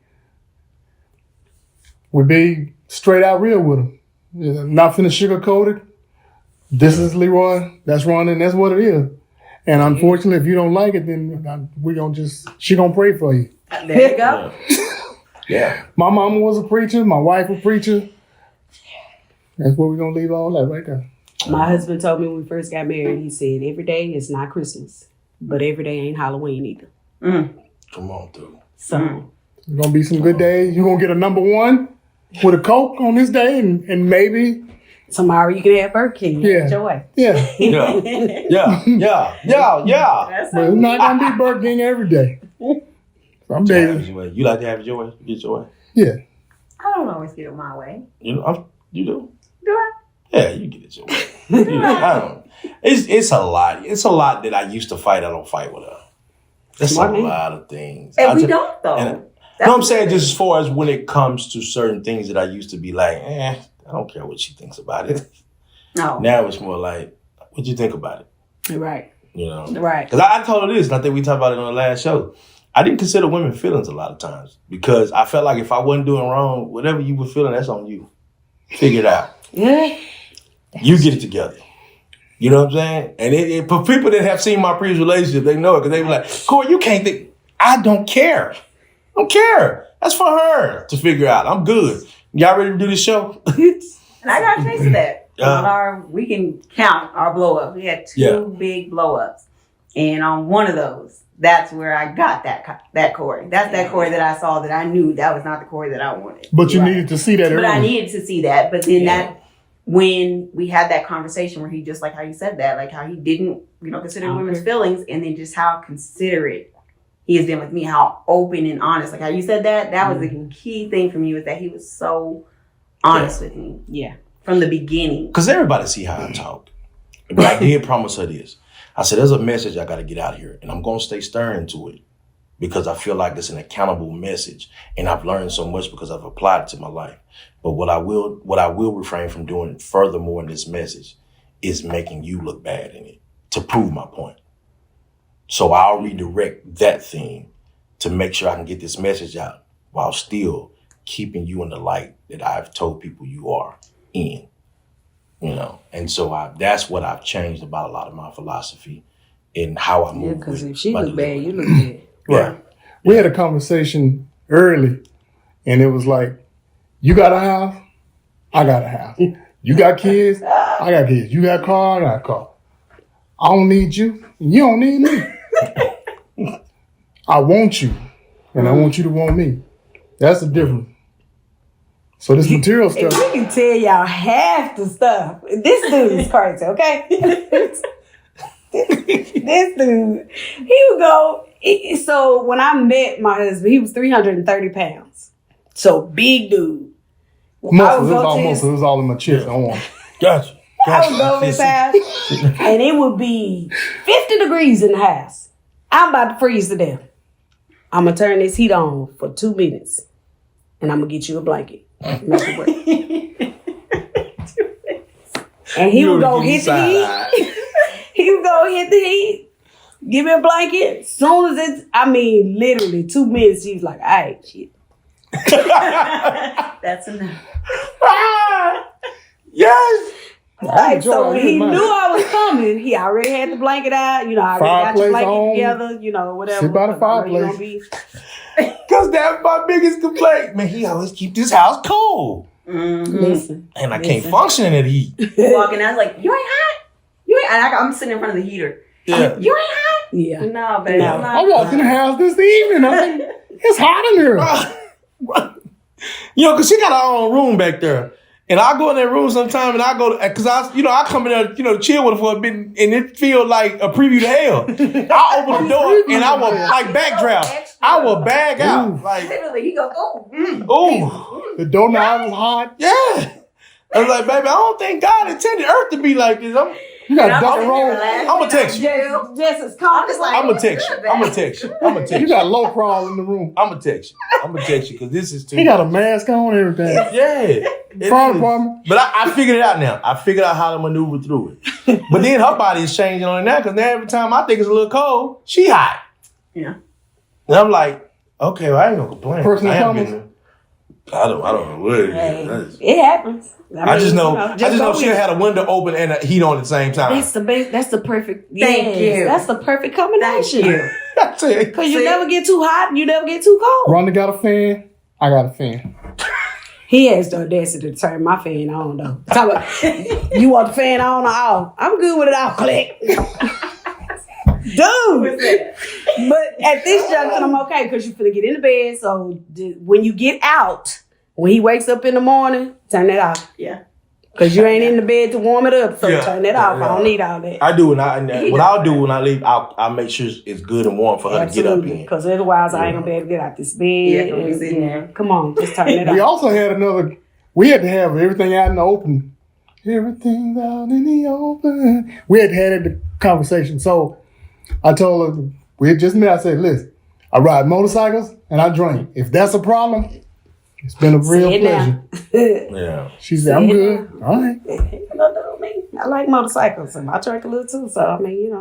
we be straight out real with them. Not finna sugarcoat it. This is Leroy, that's RHONDA, and that's what it is. And unfortunately, if you don't like it, then she gonna pray for you. There you go. Yeah. My mama was a preacher. My wife a preacher. That's where we're gonna leave all that right there. My husband told me when we first got married, he said, every day is not Christmas, but every day ain't Halloween either. Come on, dude. So there's gonna be some good days. You're gonna get a number 1 with a Coke on this day, and maybe tomorrow you can have Burger King. Yeah. Your way. Yeah. Yeah. But it's not gonna be Burger King every day. Some days. You like to have it your way? You get your way? Yeah. I don't always get it my way. You do? Do I? Yeah, you get it your way. I don't. It's a lot. It's a lot that I used to fight. I don't fight with her. It's a lot of things. And we don't though. No, I'm saying just as far as when it comes to certain things that I used to be like, I don't care what she thinks about it. No. Now it's more like, what you think about it? Right. Right. Because I told her this, and I think we talked about it on the last show. I didn't consider women's feelings a lot of times because I felt like if I wasn't doing wrong, whatever you were feeling, that's on you. Figure it out. Yeah. You get it together. You know what I'm saying? And for people that have seen my previous relationship, they know it because they be like, Corey, you can't think. I don't care. I don't care. That's for her to figure out. I'm good. Y'all ready to do this show? And I got a taste of that. We can count our blow-ups. We had 2 big blow-ups. And on one of those, that's where I got that Corey. That's that Corey that I saw that I knew that was not the Corey that I wanted. But you needed to see that early. But I needed to see that. But then when we had that conversation where he just like how you said that, like how he didn't, consider women's feelings, and then just how considerate he has been with me, how open and honest. Like how you said that was the key thing for me, was that he was so honest with me. Yeah. From the beginning. Because everybody see how I talk. But I did promise her this. I said, there's a message I got to get out here, and I'm going to stay stern to it because I feel like it's an accountable message, and I've learned so much because I've applied it to my life. But what I will refrain from doing furthermore in this message is making you look bad in it to prove my point. So I'll redirect that theme to make sure I can get this message out while still keeping you in the light that I've told people you are in. And so that's what I've changed about a lot of my philosophy and how I move. Because if she look bad, you look bad. Right. We had a conversation early, and it was like, you got a house, I got a house. You got kids, I got kids. You got a car, I got a car. I don't need you, and you don't need me. I want you, and I want you to want me. That's the difference. So this material stuff. If we can tell y'all half the stuff, this dude is crazy, okay? This dude, he would go. So when I met my husband, he was 330 pounds. So big dude. It was all in my chest. I want. Gotcha. I would go to his house, and it would be 50 degrees in the house. I'm about to freeze to death. I'm going to turn this heat on for 2 minutes, and I'm going to get you a blanket. Make it work. And he would go hit the heat. He would go hit the heat. Give me a blanket. As soon as literally 2 minutes, he was like, all right, shit. That's enough. Yes. Right, so he knew I was coming. He already had the blanket out. I already got your blanket together. Whatever. Sit by the fireplace. Because that's my biggest complaint. Man, he always keep this house cold. Mm-hmm. Listen. And I can't function in that heat. Walking out like, you ain't hot. I'm sitting in front of the heater. Yeah. You ain't hot. Yeah. No, baby. No. I walked in the house this evening. I said, it's hot in here. You know, because she got her own room back there. And I go in that room sometime and I go, because I come in there, to chill with her for a bit and it feel like a preview to hell. I open the door and I will, like, backdraft. I will bag out. Like, Literally, he goes, oh. ooh. The doorknob was hot. Yeah. I was like, baby, I don't think God intended Earth to be like this. You got duck and roll. I'm going to text you. Just as calm as I'm going to text you. I'm going to text you. I'm going to text You you. got low crawl in the room. I'm going to text you. I'm going to text you because this is too. He got a mask on and everything. Yeah. Fire department. But I figured it out now. I figured out how to maneuver through it. But then her body is changing on it now because now every time I think it's a little cold, she hot. Yeah. And I'm like, okay, well, I ain't gonna complain. Personal I comments? don't know what it is. it happens. I just know go she with had a window open and a heat on at the same time. That's the perfect. Thank you. That's the perfect combination. Thank you. I tell you. Because you never get too hot and you never get too cold. Rhonda got a fan. I got a fan. He has the audacity to turn my fan on though. Talk about, you want the fan on or off? I'm good with it off. Click. Dude. But at this junction, I'm okay because you're finna get in the bed. So when you get out, when he wakes up in the morning, turn that off. Yeah. Because you ain't in the bed to warm it up. So Yeah. turn that off. I don't need all that. I do, what I'll do when I leave, I'll make sure it's good and warm for her to get up in. Because otherwise, I ain't gonna be able to get out this bed. Yeah, don't be sitting there. Come on, just turn it We off. also had we had to have everything out in the open. Everything's out in the open. We had to have the conversation. So I told her, we had just met. I said, listen, I ride motorcycles and I drink. If that's a problem, it's been a real Sit pleasure. down. Yeah. She said, I'm good. All right. I like motorcycles and I drink a little too. So, I mean,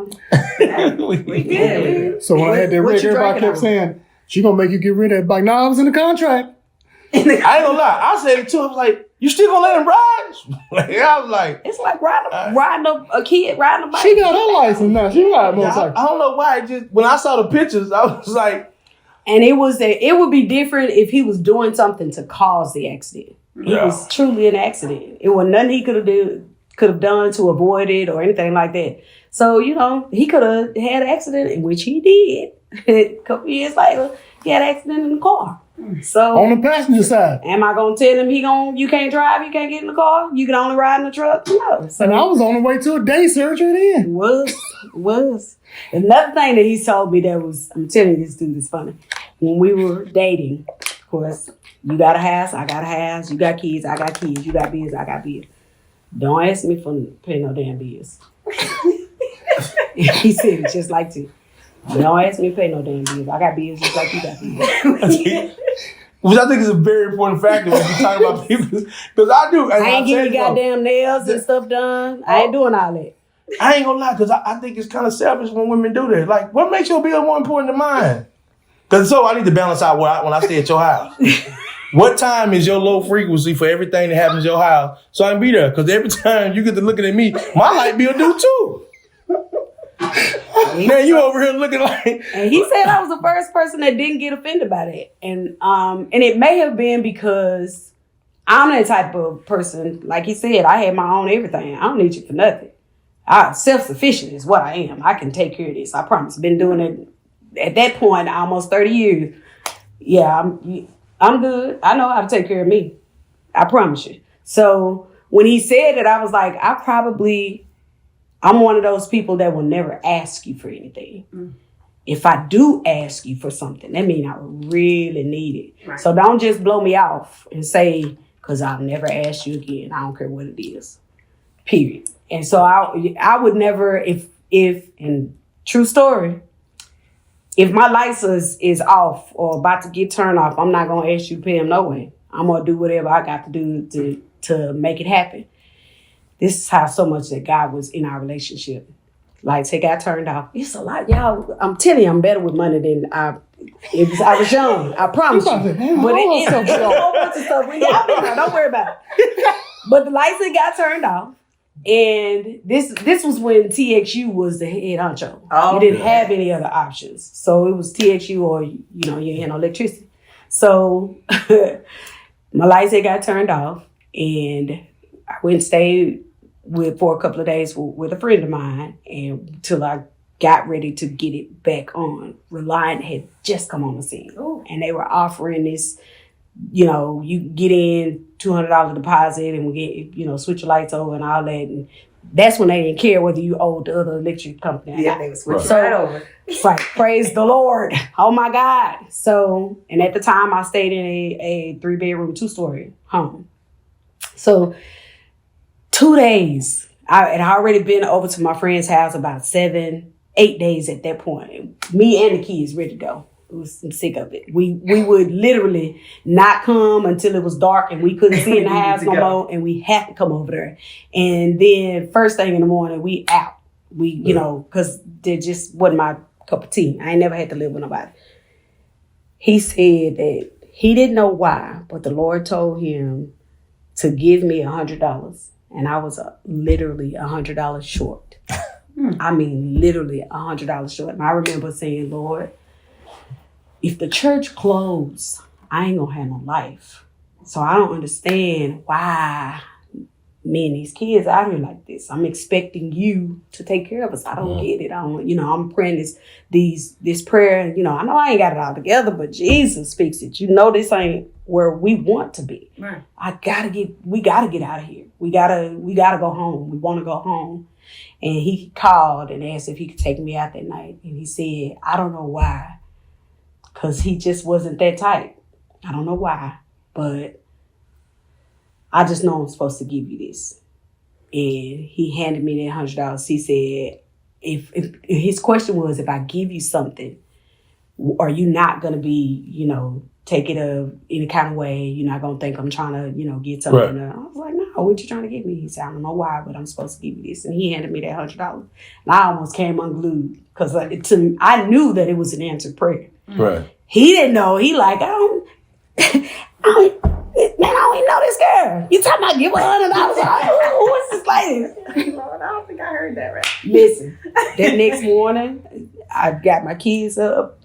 we good. So when I had that What wreck, you everybody drinking kept on? saying, she gonna make you get rid of that bike. No, I was in the contract. I ain't gonna lie. I said it too. I was like, you still gonna let him ride? I was like, It's like riding a kid riding a bike. She got her license now. She ride motorcycle. I don't know why. When I saw the pictures, I was like, And it would be different if he was doing something to cause the accident. It was truly an accident. It was nothing he could have done to avoid it or anything like that. So, he could have had an accident, in which he did. A couple years later, he had an accident in the car. So On the passenger side. am I gonna tell him you can't drive, you can't get in the car, you can only ride in the truck? No. So And I was on the way to a day surgery then. was. Another thing that he told me I'm telling you, this dude is funny. When we were dating, of course, you got a house, I got a house, you got kids, I got kids, you got bills, I got bills. Don't ask me for pay no damn bills. He said it just like to. Don't ask me to pay no damn bills. I got bills just like you got bills. which I think is a very important factor when you talk about people. Because I do. I ain't getting goddamn nails and stuff done. I ain't doing all that. I ain't gonna lie, because I think it's kind of selfish when women do that. Like, what makes your bill more important than mine? Because I need to balance out when I stay at your house. What time is your low frequency for everything that happens at your house so I can be there? Because every time you get to looking at me, my light bill due too. Now you over here looking like... And he said I was the first person that didn't get offended by that. And it may have been because I'm that type of person. Like he said, I had my own everything. I don't need you for nothing. I'm self-sufficient is what I am. I can take care of this. I promise. Been doing it at that point almost 30 years. Yeah, I'm good. I know how to take care of me. I promise you. So when he said it, I was like, I'm one of those people that will never ask you for anything. Mm. If I do ask you for something, that means I really need it. Right. So don't just blow me off and say, because I'll never ask you again. I don't care what it is. Period. And so I would never, if and true story, if my license is off or about to get turned off, I'm not going to ask you to pay him no way. I'm going to do whatever I got to do to make it happen. This is how so much that God was in our relationship. Lights had got turned off. It's a lot. Y'all, I'm telling you, I'm better with money than I was young. I promise you. But it's a whole bunch of stuff. Don't worry about it. But the lights had got turned off. And this was when TXU was the head honcho. Oh, you didn't have any other options. So it was TXU or, you had no electricity. So my lights had got turned off. And I went and stayed for a couple of days with a friend of mine until I got ready to get it back on. Reliant had just come on the scene. Ooh. And they were offering this, you get in $200 deposit and we get, switch your lights over and all that. And that's when they didn't care whether you owed the other electric company. Yeah, they would switch right over. Right. Praise the Lord. Oh my God. So, and at the time I stayed in a 3-bedroom, 2-story home. So 2 days, I had already been over to my friend's house about 7-8 days at that point. Me and the kids ready to go. I'm sick of it. We would literally not come until it was dark and we couldn't see in the house no more, and we had to come over there. And then first thing in the morning, we out. We, because there just wasn't my cup of tea. I ain't never had to live with nobody. He said that he didn't know why, but the Lord told him to give me $100, and I was literally $100 short. I mean, literally $100 short. And I remember saying, Lord, if the church closed, I ain't gonna have no life. So I don't understand why me and these kids out here like this. I'm expecting you to take care of us. I don't get it. I don't, I'm praying this prayer. I know I ain't got it all together, but Jesus fix it. This ain't where we want to be. Right. We gotta get out of here. We gotta go home. We want to go home. And he called and asked if he could take me out that night. And he said, I don't know why. Because he just wasn't that type. I don't know why, but I just know I'm supposed to give you this. And he handed me that $100. He said, if his question was, if I give you something, are you not going to be, take it any kind of way? You're not going to think I'm trying to, get something. Right. I was like, no, what you trying to give me? He said, I don't know why, but I'm supposed to give you this. And he handed me that $100. And I almost came unglued because I knew that it was an answered prayer. Right. He didn't know. He like, I don't even know this girl. You talking about give her $100? Who is this lady? Lord, I don't think I heard that right. Listen, that next morning, I got my kids up,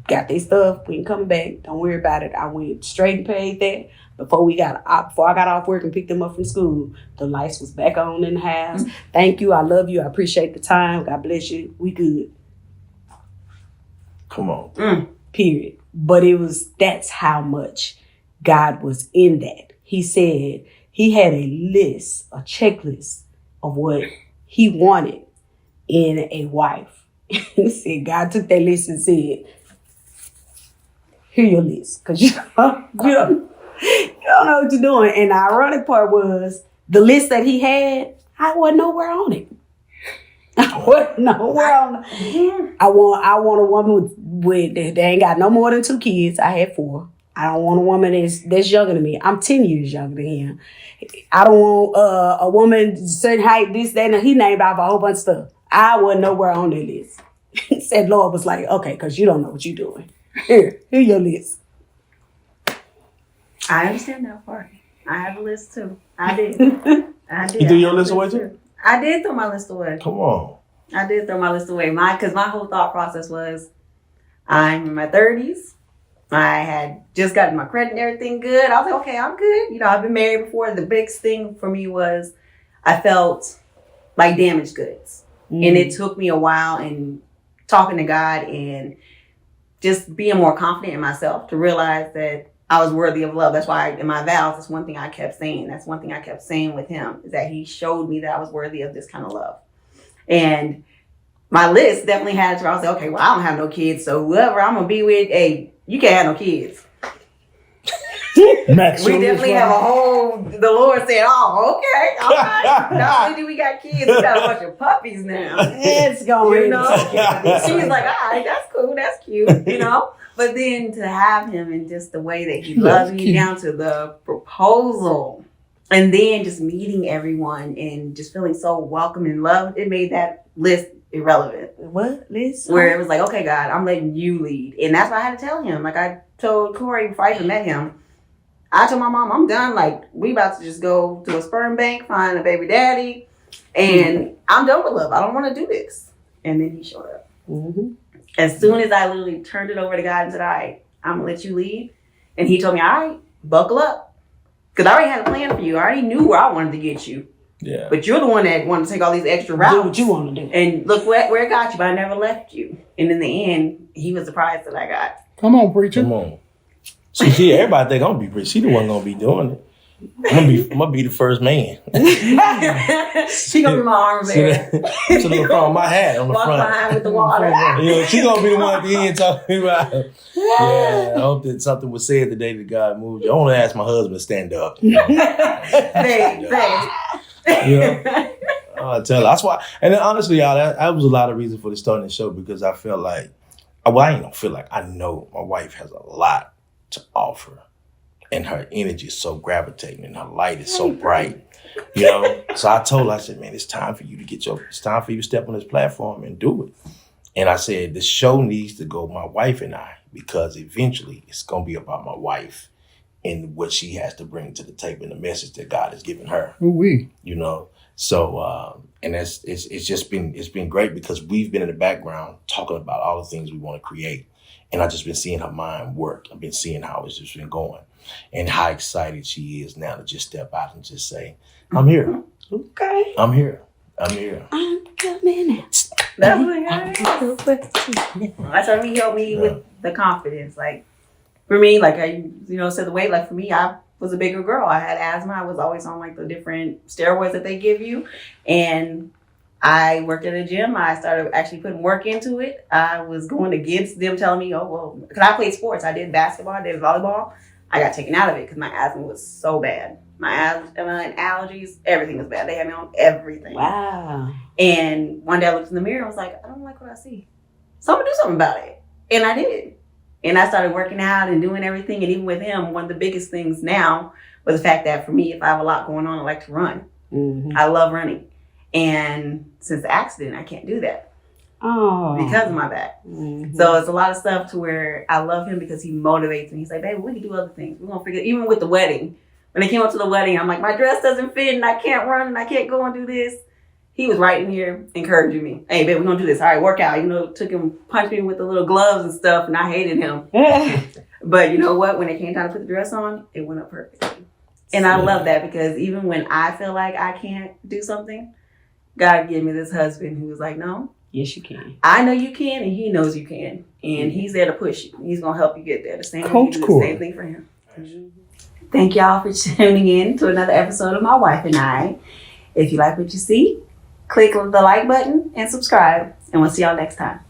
got their stuff. We ain't coming back. Don't worry about it. I went straight and paid that. Before I got off work and picked them up from school, the lights was back on in the house. Mm-hmm. Thank you. I love you. I appreciate the time. God bless you. We good. Come on. Period. But that's how much God was in that. He said he had a checklist of what he wanted in a wife. He said God took that list and said, here your list. Because you don't know what you're doing. And the ironic part was the list that he had, I wasn't nowhere on it. I wasn't nowhere on it. I want a woman with they ain't got no more than 2 kids. I had 4. I don't want a woman that's younger than me. I'm 10 years younger than him. I don't want a woman certain height, this, that, and he named off a whole bunch of stuff. I wasn't nowhere on that list. He said, Lord was like, okay, because you don't know what you're doing. Here your list. I understand that part. I have a list too. I did. You threw your list away too? I did throw my list away. Come on. I did throw my list away. Because my whole thought process was, I'm in my 30s. I had just gotten my credit and everything good. I was like, okay, I'm good. I've been married before. The biggest thing for me was I felt like damaged goods. And it took me a while in talking to God and just being more confident in myself to realize that I was worthy of love. That's why in my vows, that's one thing I kept saying. That's one thing I kept saying with him, is that he showed me that I was worthy of this kind of love. And my list definitely had to, I was like, okay, well, I don't have no kids, so whoever I'm going to be with, hey, you can't have no kids. We definitely have a whole, the Lord said, oh, okay, all right. Not only do we got kids, we got a bunch of puppies now. It's going, She was like, all right, that's cool, that's cute, But then to have him and just the way that he loved me down to the proposal and then just meeting everyone and just feeling so welcome and loved, it made that list irrelevant. What list? Where it was like, okay, God, I'm letting you lead. And that's why I had to tell him. Like I told Corey before I even met him, I told my mom, I'm done. Like, we about to just go to a sperm bank, find a baby daddy, and I'm done with love. I don't want to do this. And then he showed up. Mm-hmm. As soon as I literally turned it over to God and said, all right, I'm going to let you lead. And he told me, all right, buckle up. Because I already had a plan for you. I already knew where I wanted to get you. Yeah. But you're the one that wanted to take all these extra routes. Do what you want to do. And look where it got you, but I never left you. And in the end, he was the prize that I got. Come on, preacher. Come on. See, everybody think I'm gonna be preaching. She the one gonna be doing it. I'm gonna be the first man. She gonna be my armor bearer. So the front of my hat on the Walk front. behind with the water. She gonna be the one at the end talking about. Yeah, I hope that something was said the day that God moved you. I want to ask my husband to stand up. Babe. You know, I tell her. That's why. And then honestly, y'all, that was a lot of reason for the starting the show because I felt like, well, I ain't gonna feel like I know my wife has a lot to offer, and her energy is so gravitating, and her light is so bright. You know, so I told her, I said, man, it's time for you to step on this platform and do it. And I said, the show needs to go my wife and I, because eventually it's gonna be about my wife and what she has to bring to the table and the message that God has given her. Ooh-wee. You know, so and it's been great because we've been in the background talking about all the things we want to create, and I've just been seeing her mind work. I've been seeing how it's just been going, and how excited she is now to just step out and just say, "I'm here. Okay. I'm here. I'm here." I'm coming out. That's what he helped me with the confidence. Like for me, like I said the weight. Like for me, I was a bigger girl. I had asthma. I was always on like the different steroids that they give you, and I worked at a gym. I started actually putting work into it. I was going against them telling me, oh, well, because I played sports. I did basketball, I did volleyball. I got taken out of it because my asthma was so bad. My asthma and allergies, everything was bad. They had me on everything. Wow. And one day I looked in the mirror and was like, I don't like what I see. So I'm going to do something about it. And I did. And I started working out and doing everything. And even with him, one of the biggest things now was the fact that for me, if I have a lot going on, I like to run. Mm-hmm. I love running. And since the accident, I can't do that. Oh. Because of my back. Mm-hmm. So it's a lot of stuff to where I love him because he motivates me. He's like, baby, we can do other things. We're going to figure it. Even with the wedding. When they came up to the wedding, I'm like, my dress doesn't fit and I can't run and I can't go and do this. He was right in here encouraging me. Hey, babe, we're going to do this. All right, work out. Took him, punched me with the little gloves and stuff, and I hated him. But you know what? When it came time to put the dress on, it went up perfectly. And I love that because even when I feel like I can't do something, God gave me this husband who was like, no. Yes, you can. I know you can, and he knows you can. And he's there to push you. He's going to help you get there. The same Coach Corey. The same thing for him. Thank y'all for tuning in to another episode of My Wife and I. If you like what you see, click the like button and subscribe. And we'll see y'all next time.